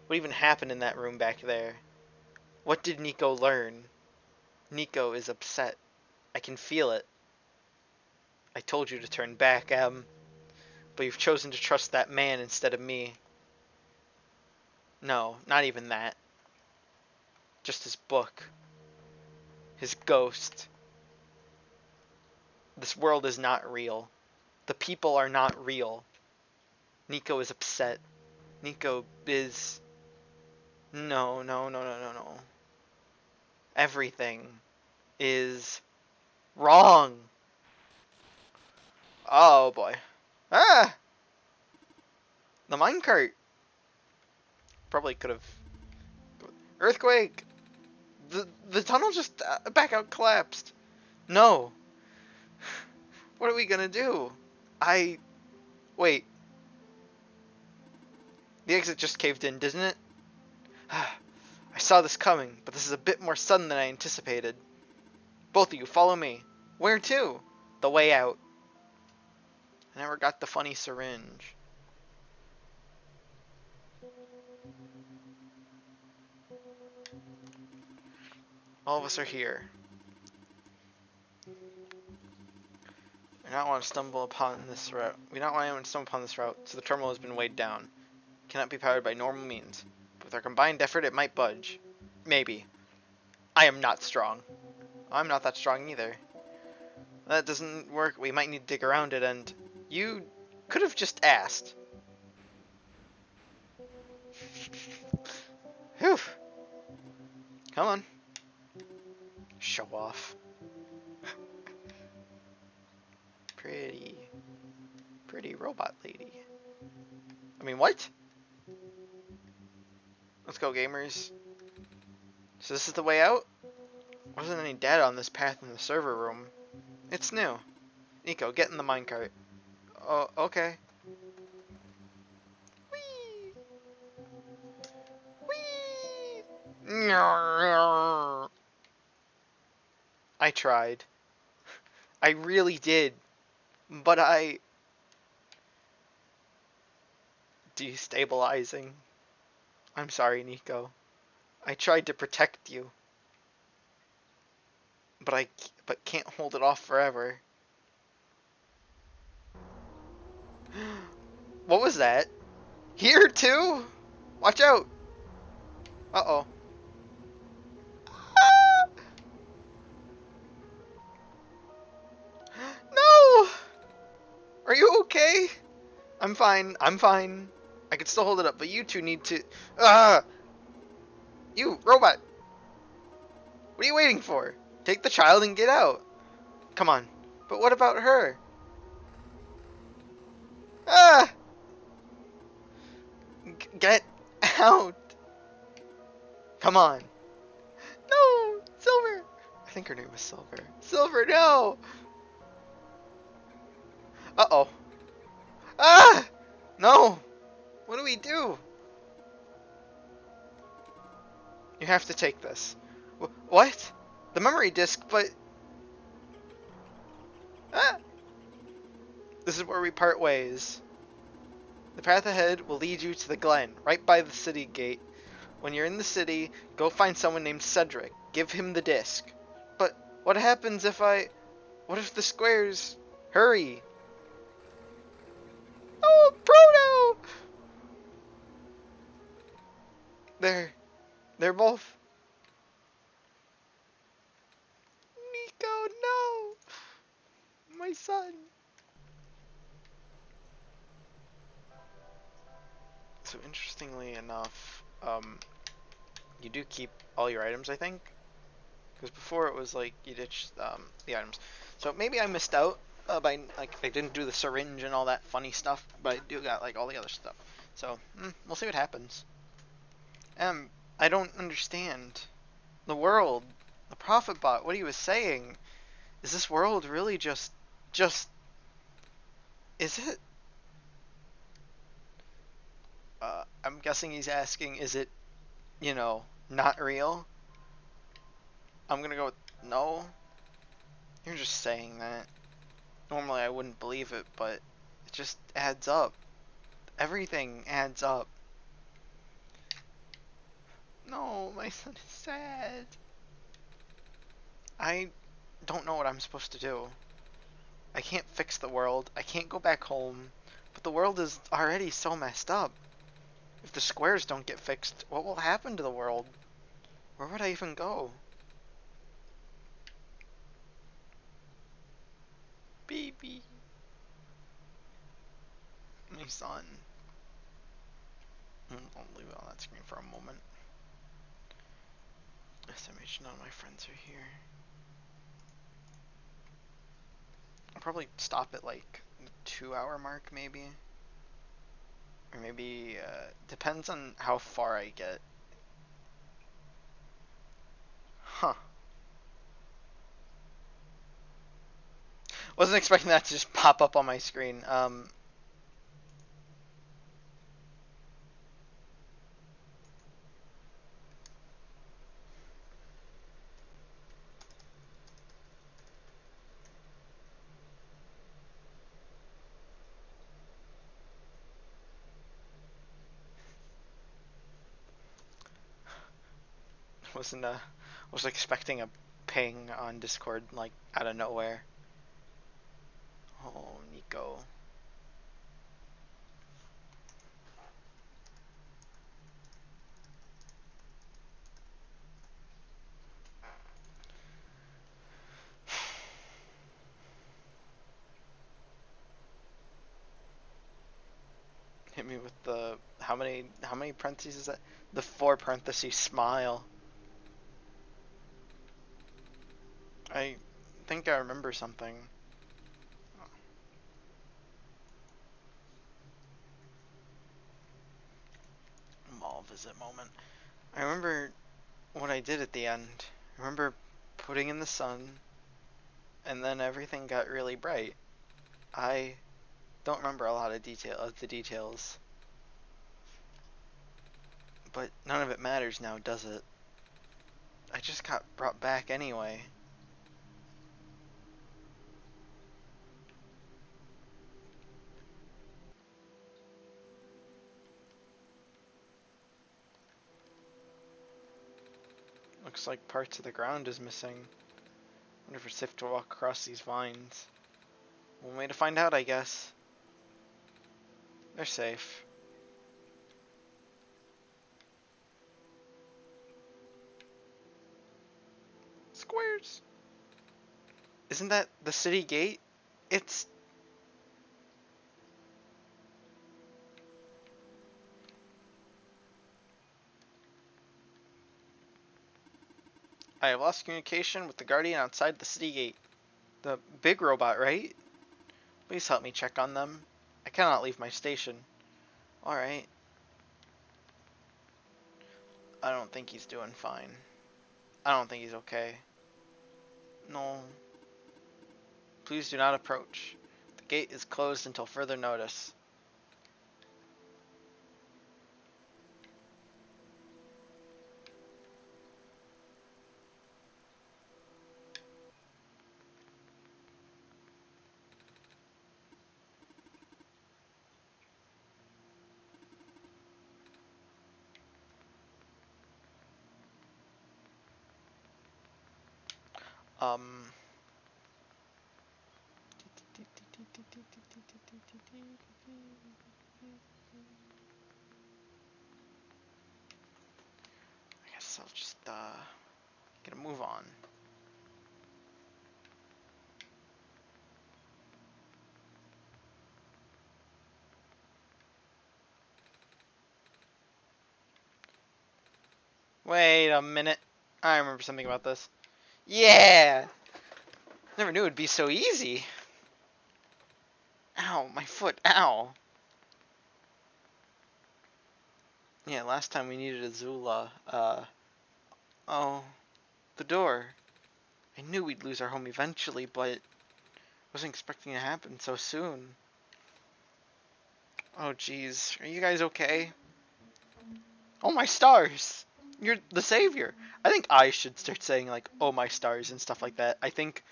What even happened in that room back there? What did Niko learn? Niko is upset. I can feel it. I told you to turn back, Em, but you've chosen to trust that man instead of me. No, not even that. Just his book. His ghost. This world is not real. The people are not real. Niko is upset. Niko is... No, no, no, no, no, no. Everything is wrong. Oh boy. Ah! The minecart. Probably could have... Earthquake! The tunnel just back out collapsed. No. What are we gonna do? Wait. The exit just caved in, didn't it? I saw this coming, but this is a bit more sudden than I anticipated. Both of you, follow me. Where to? The way out. I never got the funny syringe. All of us are here. We don't want to stumble upon this route. We don't want anyone to stumble upon this route, so the terminal has been weighed down. It cannot be powered by normal means. But with our combined effort, it might budge. Maybe. I am not strong. I'm not that strong either. That doesn't work. We might need to dig around it, and you could have just asked. Whew. Come on. Show off. Pretty robot lady. I mean, what? Let's go, gamers. So this is the way out? Wasn't any data on this path in the server room. It's new. Niko, get in the minecart. Oh, okay. Whee! Whee! I tried. I really did. But destabilizing. I'm sorry, Niko. I tried to protect you. But can't hold it off forever. What was that? Here too? Watch out! Uh-oh. Ah! No! Are you okay? I'm fine. I'm fine. I can still hold it up, but you two need to... Ah! You, robot! What are you waiting for? Take the child and get out. Come on. But what about her? Ah! Get out! Come on. No! Silver! I think her name was Silver. Silver, no! Uh-oh. Ah! No! What do we do? You have to take this. What? The memory disk, but... Ah! This is where we part ways. The path ahead will lead you to the Glen, right by the city gate. When you're in the city, go find someone named Cedric. Give him the disc. But what happens if what if the squares... Hurry! Oh, Proto! They're both... Niko, no! My son. So interestingly enough, you do keep all your items, I think. Because before it was like you ditched the items. So maybe I missed out by like I didn't do the syringe and all that funny stuff, but I do got like all the other stuff. So we'll see what happens. I don't understand the world, the prophet bot. What he was saying is this world really just is it? I'm guessing he's asking, is it, not real? I'm gonna go with no. You're just saying that. Normally I wouldn't believe it, but it just adds up. Everything adds up. No, my son is sad. I don't know what I'm supposed to do. I can't fix the world. I can't go back home. But the world is already so messed up. If the squares don't get fixed, what will happen to the world? Where would I even go? Baby. My son. I'll leave it on that screen for a moment. SMH, none of my friends are here. I'll probably stop at like the 2 hour mark maybe. Or maybe, depends on how far I get. Huh. Wasn't expecting that to just pop up on my screen. Was expecting a ping on Discord like out of nowhere. Oh, Niko. Hit me with the how many parentheses is that? The 4 parentheses smile. I think I remember something. Mall visit moment. I remember what I did at the end. I remember putting in the sun, and then everything got really bright. I don't remember a lot of the details, but none of it matters now, does it? I just got brought back anyway. Looks like parts of the ground is missing. Wonder if it's safe to walk across these vines. One way to find out, I guess. They're safe. Squares! Isn't that the city gate? It's... I have lost communication with the guardian outside the city gate. The big robot, right? Please help me check on them. I cannot leave my station. Alright. I don't think he's doing fine. I don't think he's okay. No. Please do not approach. The gate is closed until further notice. I guess I'll just, get a move on. Wait a minute. I remember something about this. Yeah! Never knew it'd be so easy. Ow, my foot, ow. Yeah, last time we needed a Zula. Oh, the door. I knew we'd lose our home eventually, but wasn't expecting it to happen so soon. Oh, jeez. Are you guys okay? Oh, my stars! You're the savior. I think I should start saying, like, oh, my stars and stuff like that. I think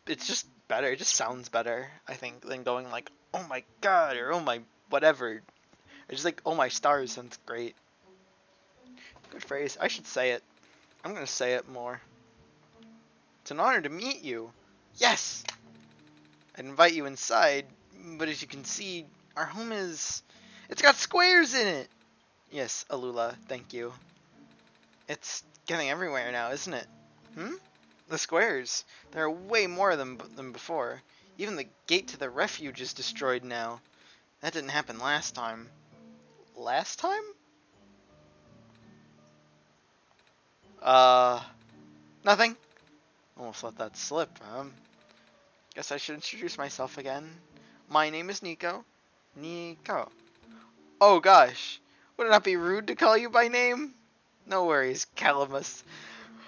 it's just better. It just sounds better, I think, than going like, oh my god, or oh my whatever. It's just like, oh my stars sounds great. Good phrase. I should say it. I'm gonna say it more. It's an honor to meet you. Yes! I'd invite you inside, but as you can see, our home is... It's got squares in it! Yes, Alula, thank you. It's getting everywhere now, isn't it? Hmm? The squares. There are way more of them than before. Even the gate to the refuge is destroyed now. That didn't happen last time. Last time? Nothing. Almost let that slip. Guess I should introduce myself again. My name is Niko. Niko. Oh gosh. Would it not be rude to call you by name? No worries, Calamus.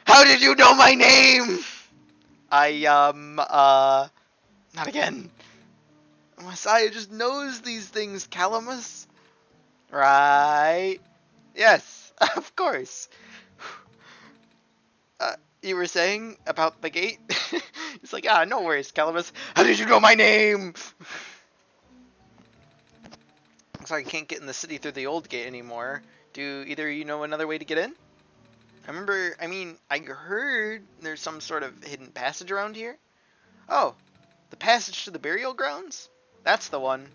How did you know my name? Not again. Messiah just knows these things, Calamus. Right. Yes, of course. You were saying about the gate? He's like, no worries, Calamus. How did you know my name? Looks like I can't get in the city through the old gate anymore. Do either of you know another way to get in? I heard there's some sort of hidden passage around here. Oh, the passage to the burial grounds? That's the one.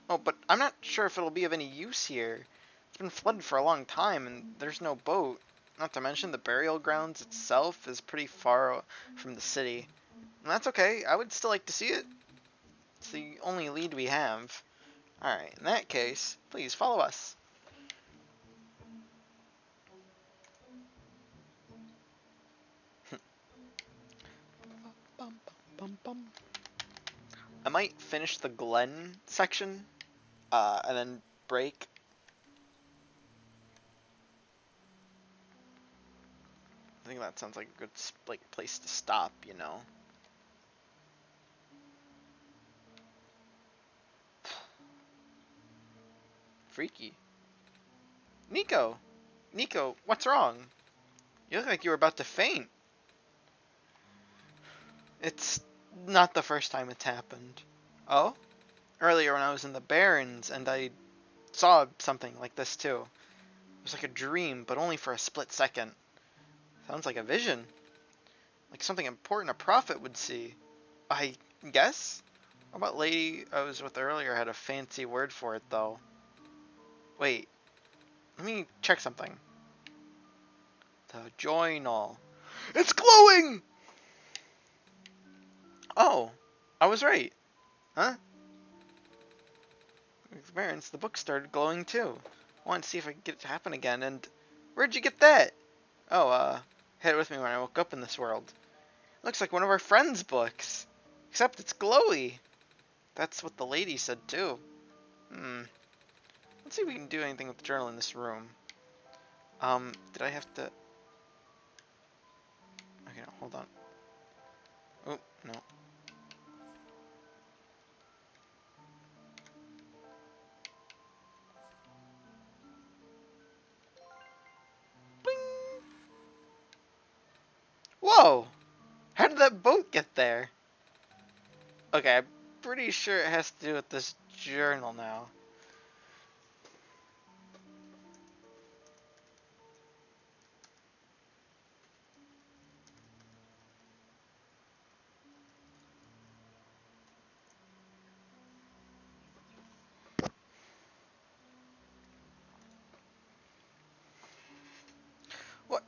Oh, but I'm not sure if it'll be of any use here. It's been flooded for a long time, and there's no boat. Not to mention the burial grounds itself is pretty far from the city. And that's okay, I would still like to see it. It's the only lead we have. Alright, in that case, please follow us. I might finish the Glen section, and then break. I think that sounds like a good place to stop, you know. Freaky. Niko! Niko, what's wrong? You look like you were about to faint. It's not the first time it's happened. Oh? Earlier when I was in the Barrens and I saw something like this too. It was like a dream, but only for a split second. Sounds like a vision. Like something important a prophet would see. I guess? How about lady I was with earlier had a fancy word for it though. Wait. Let me check something. The journal. It's glowing! Oh, I was right. Huh? Experience, the book started glowing too. I wanted to see if I could get it to happen again, and where'd you get that? Oh, had it with me when I woke up in this world. Looks like one of our friends' books. Except it's glowy. That's what the lady said too. Let's see if we can do anything with the journal in this room. Did I have to... Okay, no, hold on. Oh, no. Bing! Whoa! How did that boat get there? Okay, I'm pretty sure it has to do with this journal now. What?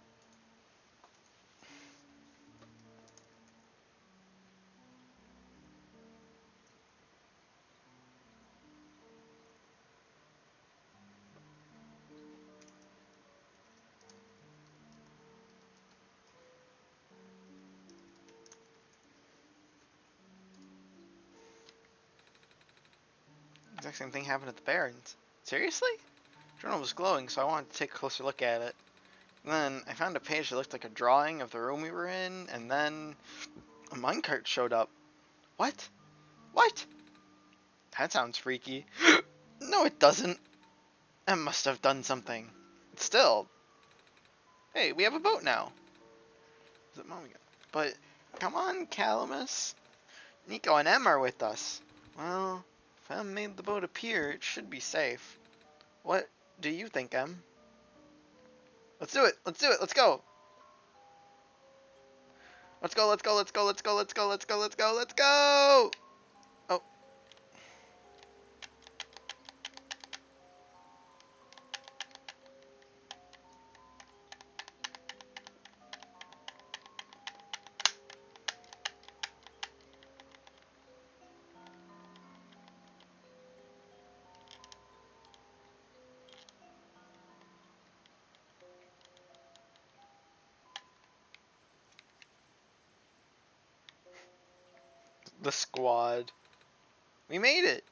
Exact same thing happened at the Barrens. Seriously? The journal was glowing, so I wanted to take a closer look at it. And then I found a page that looked like a drawing of the room we were in, and then a minecart showed up. What? What? That sounds freaky. No, it doesn't. I must have done something. Still. Hey, we have a boat now. Is it Mommy? But, come on, Calamus. Niko and Em are with us. Well, if Em made the boat appear, it should be safe. What do you think, Em? Let's do it! Let's do it! Let's go! Let's go, let's go, let's go, let's go, let's go, let's go, let's go, let's go! The squad. We made it!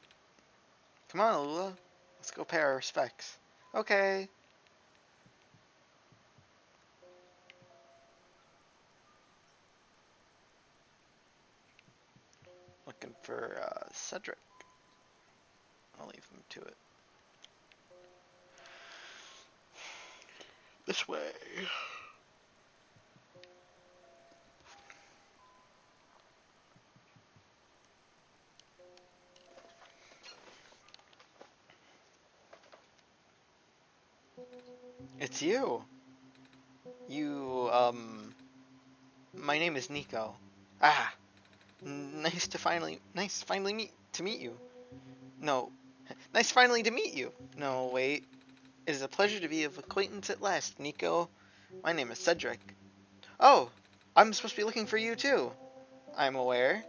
Come on, Alula. Let's go pay our respects. Okay. Looking for Cedric. I'll leave him to it. This way. It's you. My name is Niko. Ah, nice finally meet you. No, nice finally to meet you. No, wait. It is a pleasure to be of acquaintance at last, Niko. My name is Cedric. Oh, I'm supposed to be looking for you too. I'm aware.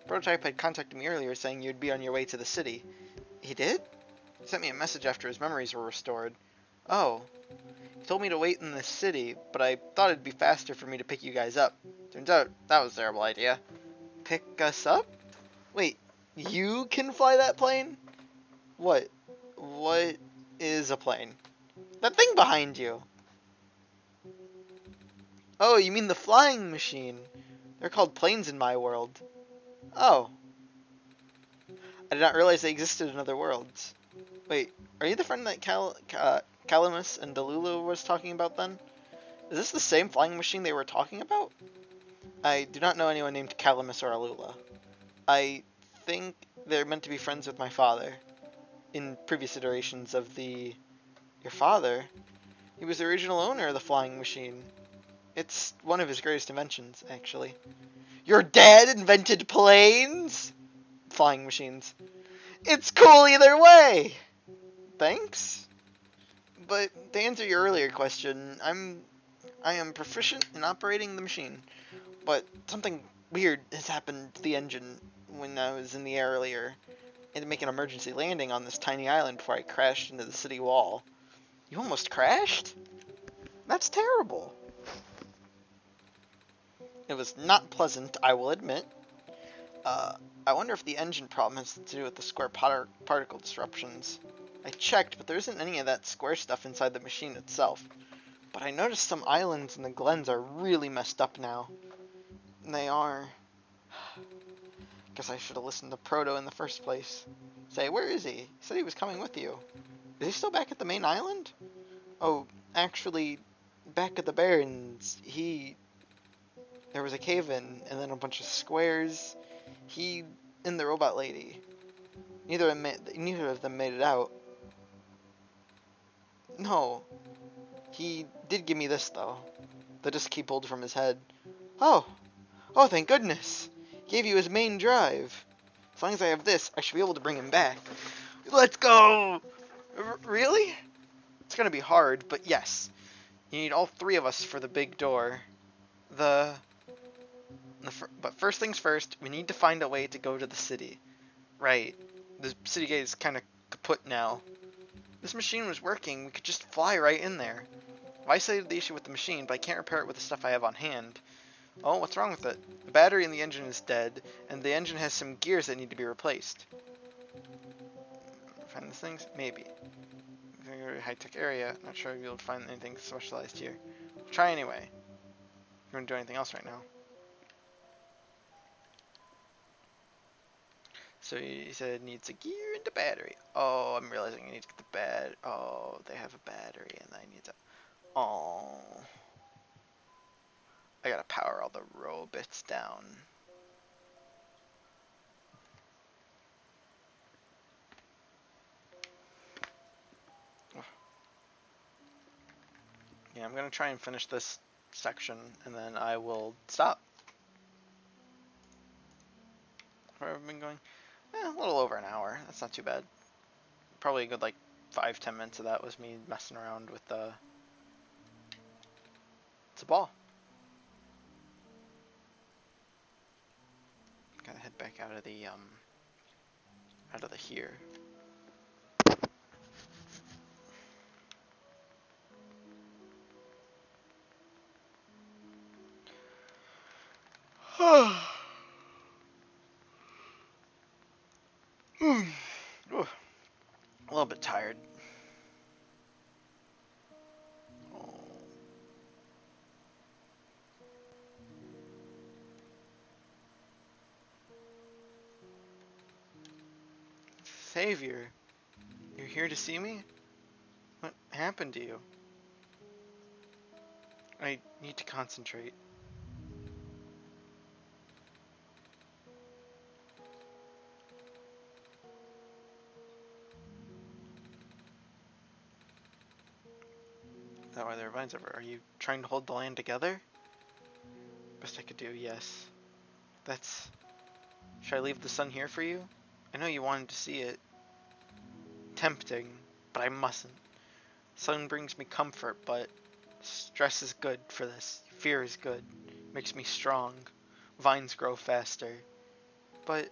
Prototype had contacted me earlier saying you'd be on your way to the city. He did? He sent me a message after his memories were restored. Oh. He told me to wait in the city, but I thought it'd be faster for me to pick you guys up. Turns out that was a terrible idea. Pick us up? Wait, you can fly that plane? What? What is a plane? That thing behind you. Oh, you mean the flying machine. They're called planes in my world. Oh. I did not realize they existed in other worlds. Wait, are you the friend that Calamus and Delulu was talking about then? Is this the same flying machine they were talking about? I do not know anyone named Calamus or Alula. I think they're meant to be friends with my father. In previous iterations of Your father? He was the original owner of the flying machine. It's one of his greatest inventions, actually. Your dad invented planes? Flying machines. It's cool either way! Thanks? But to answer your earlier question, I am proficient in operating the machine. But something weird has happened to the engine when I was in the air earlier. I had to make an emergency landing on this tiny island before I crashed into the city wall. You almost crashed? That's terrible. It was not pleasant, I will admit. I wonder if the engine problem has to do with the square particle disruptions. I checked, but there isn't any of that square stuff inside the machine itself. But I noticed some islands in the glens are really messed up now. They are. Guess I should have listened to Proto in the first place. Say, where is he? He said he was coming with you. Is he still back at the main island? Oh, actually, back at the Barrens, there was a cave-in, and then a bunch of squares. He and the robot lady. Neither of them made it out. No. He did give me this, though. The disc he pulled from his head. Oh, thank goodness. He gave you his main drive. As long as I have this, I should be able to bring him back. Let's go! Really? It's gonna be hard, but yes. You need all three of us for the big door. But first things first, we need to find a way to go to the city. Right. The city gate is kind of kaput now. This machine was working, we could just fly right in there. I've isolated the issue with the machine, but I can't repair it with the stuff I have on hand. Oh, what's wrong with it? The battery in the engine is dead, and the engine has some gears that need to be replaced. Find these things? Maybe. Very high-tech area. Not sure if you'll find anything specialized here. Try anyway. You want to do anything else right now? So you said it needs a gear and a battery. Oh, I'm realizing I need to get the Oh, they have a battery, and I need to. Oh. I gotta power all the row bits down. Yeah, I'm gonna try and finish this section, and then I will stop. Where have I been going? A little over an hour. That's not too bad. Probably a good like 5-10 minutes of that was me messing around with the. It's a ball. Gotta head back out of the here. little bit tired. Oh. Savior, you're here to see me? What happened to you? I need to concentrate. Is that why there are vines over? Are you trying to hold the land together? Best I could do, yes. That's... Should I leave the sun here for you? I know you wanted to see it. Tempting, but I mustn't. Sun brings me comfort, but stress is good for this. Fear is good. Makes me strong. Vines grow faster. But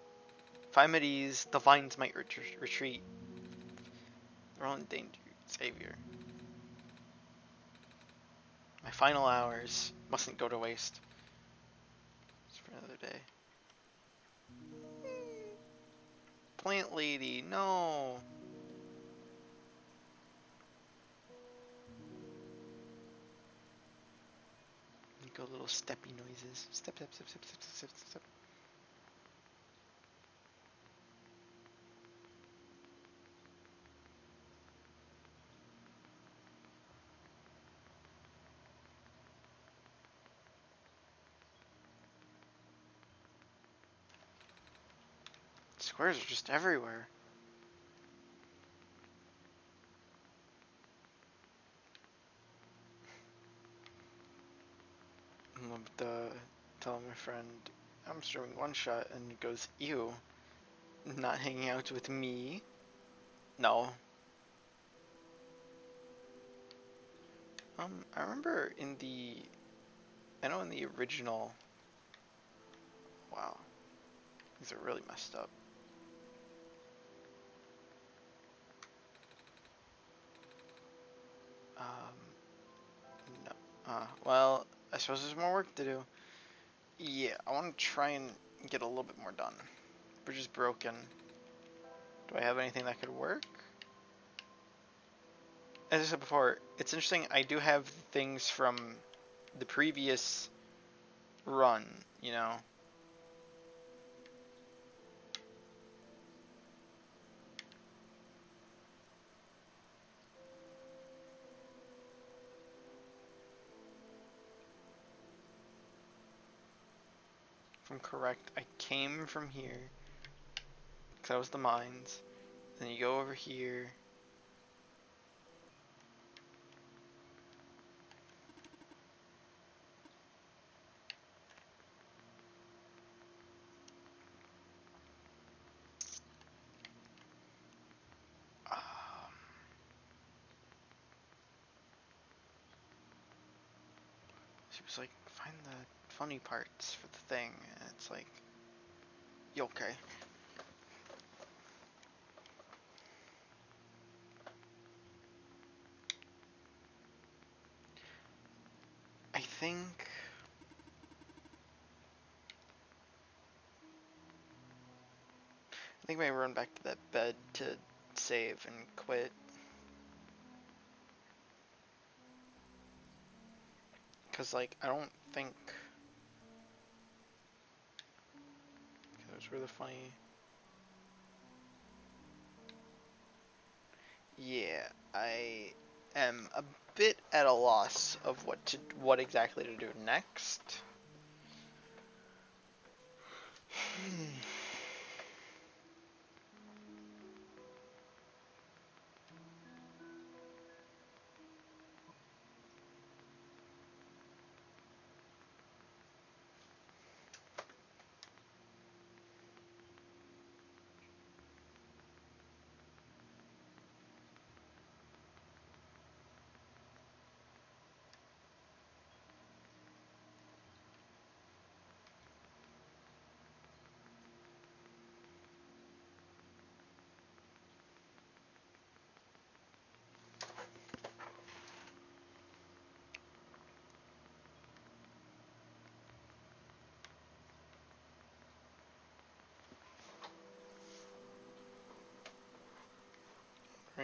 if I'm at ease, the vines might retreat. They're all in danger, Savior. My final hours mustn't go to waste. It's for another day. Plant lady, no. Go little steppy noises. Step, step, step, step, step, step, step, step. Squares are just everywhere. Tell my friend I'm streaming Oneshot, and he goes, ew, not hanging out with me? No. I remember I know in the original, wow, these are really messed up. No. Well, I suppose there's more work to do. Yeah, I want to try and get a little bit more done. Bridge is broken. Do I have anything that could work? As I said before, it's interesting, I do have things from the previous run, you know? If I'm correct, I came from here, because that was the mines. Then you go over here. She was like, find the funny parts for the thing, and it's like, you okay? I think maybe run back to that bed to save and quit. Cause like, I don't think those were the funny. Yeah, I am a bit at a loss of what exactly to do next.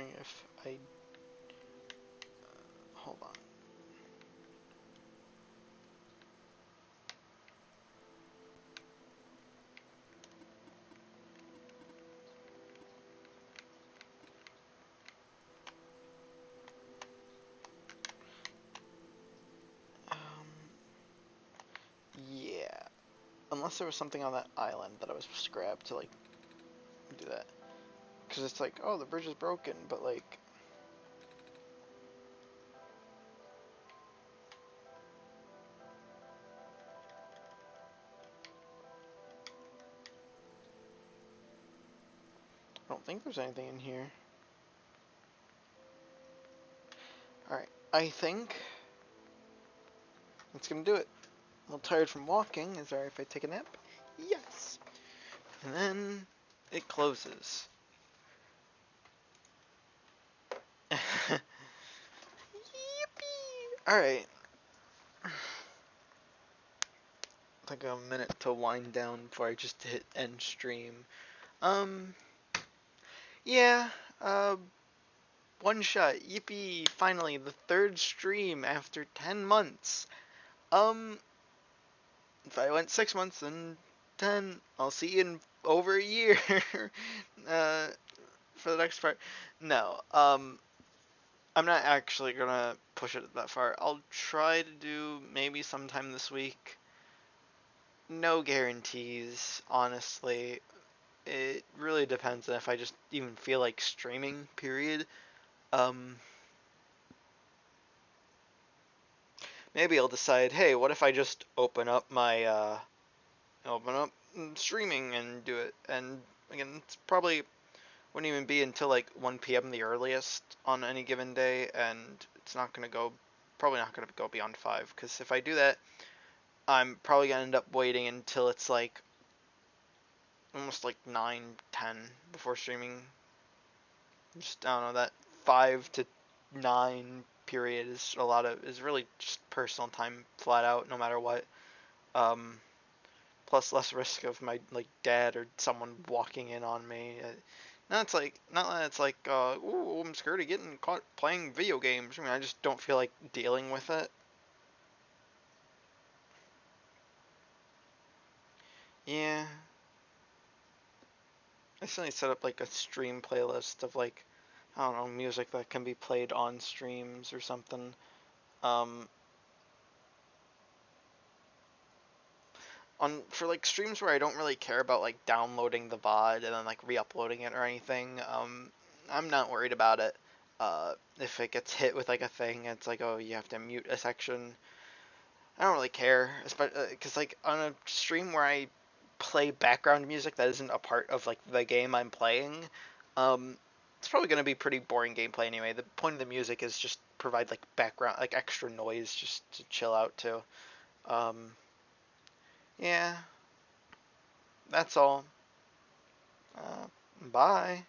wondering if I... hold on. Yeah. Unless there was something on that island that I was supposed to grab to, like, do that. Because it's like, oh, the bridge is broken, but, like... I don't think there's anything in here. Alright, I think that's gonna do it. I'm a little tired from walking. Is it alright if I take a nap? Yes! And then it closes. Yippee! Alright. Like a minute to wind down before I just hit end stream. Yeah, one shot, yippee, finally, the third stream after 10 months. If I went 6 months, then 10, I'll see you in over a year, for the next part. No, I'm not actually gonna push it that far. I'll try to do maybe sometime this week. No guarantees, honestly. It really depends on if I just even feel like streaming, period. Maybe I'll decide, hey, what if I just open up streaming and do it. And again, it's probably wouldn't even be until like 1 p.m. the earliest on any given day, and it's probably not gonna go beyond 5, because if I do that, I'm probably gonna end up waiting until it's like almost like 9, 10 before streaming. Just, I don't know, that 5 to 9 period is really just personal time, flat out, no matter what. Plus less risk of my like dad or someone walking in on me. Not that it's like, ooh, I'm scared of getting caught playing video games. I mean, I just don't feel like dealing with it. Yeah. I certainly set up like a stream playlist of like, I don't know, music that can be played on streams or something. Um, for like streams where I don't really care about like downloading the VOD and then like re-uploading it or anything, I'm not worried about it. If it gets hit with like a thing, it's like, oh, you have to mute a section. I don't really care, because like on a stream where I play background music that isn't a part of like the game I'm playing, it's probably going to be pretty boring gameplay anyway. The point of the music is just provide like background, like extra noise just to chill out to. Yeah, that's all. Bye.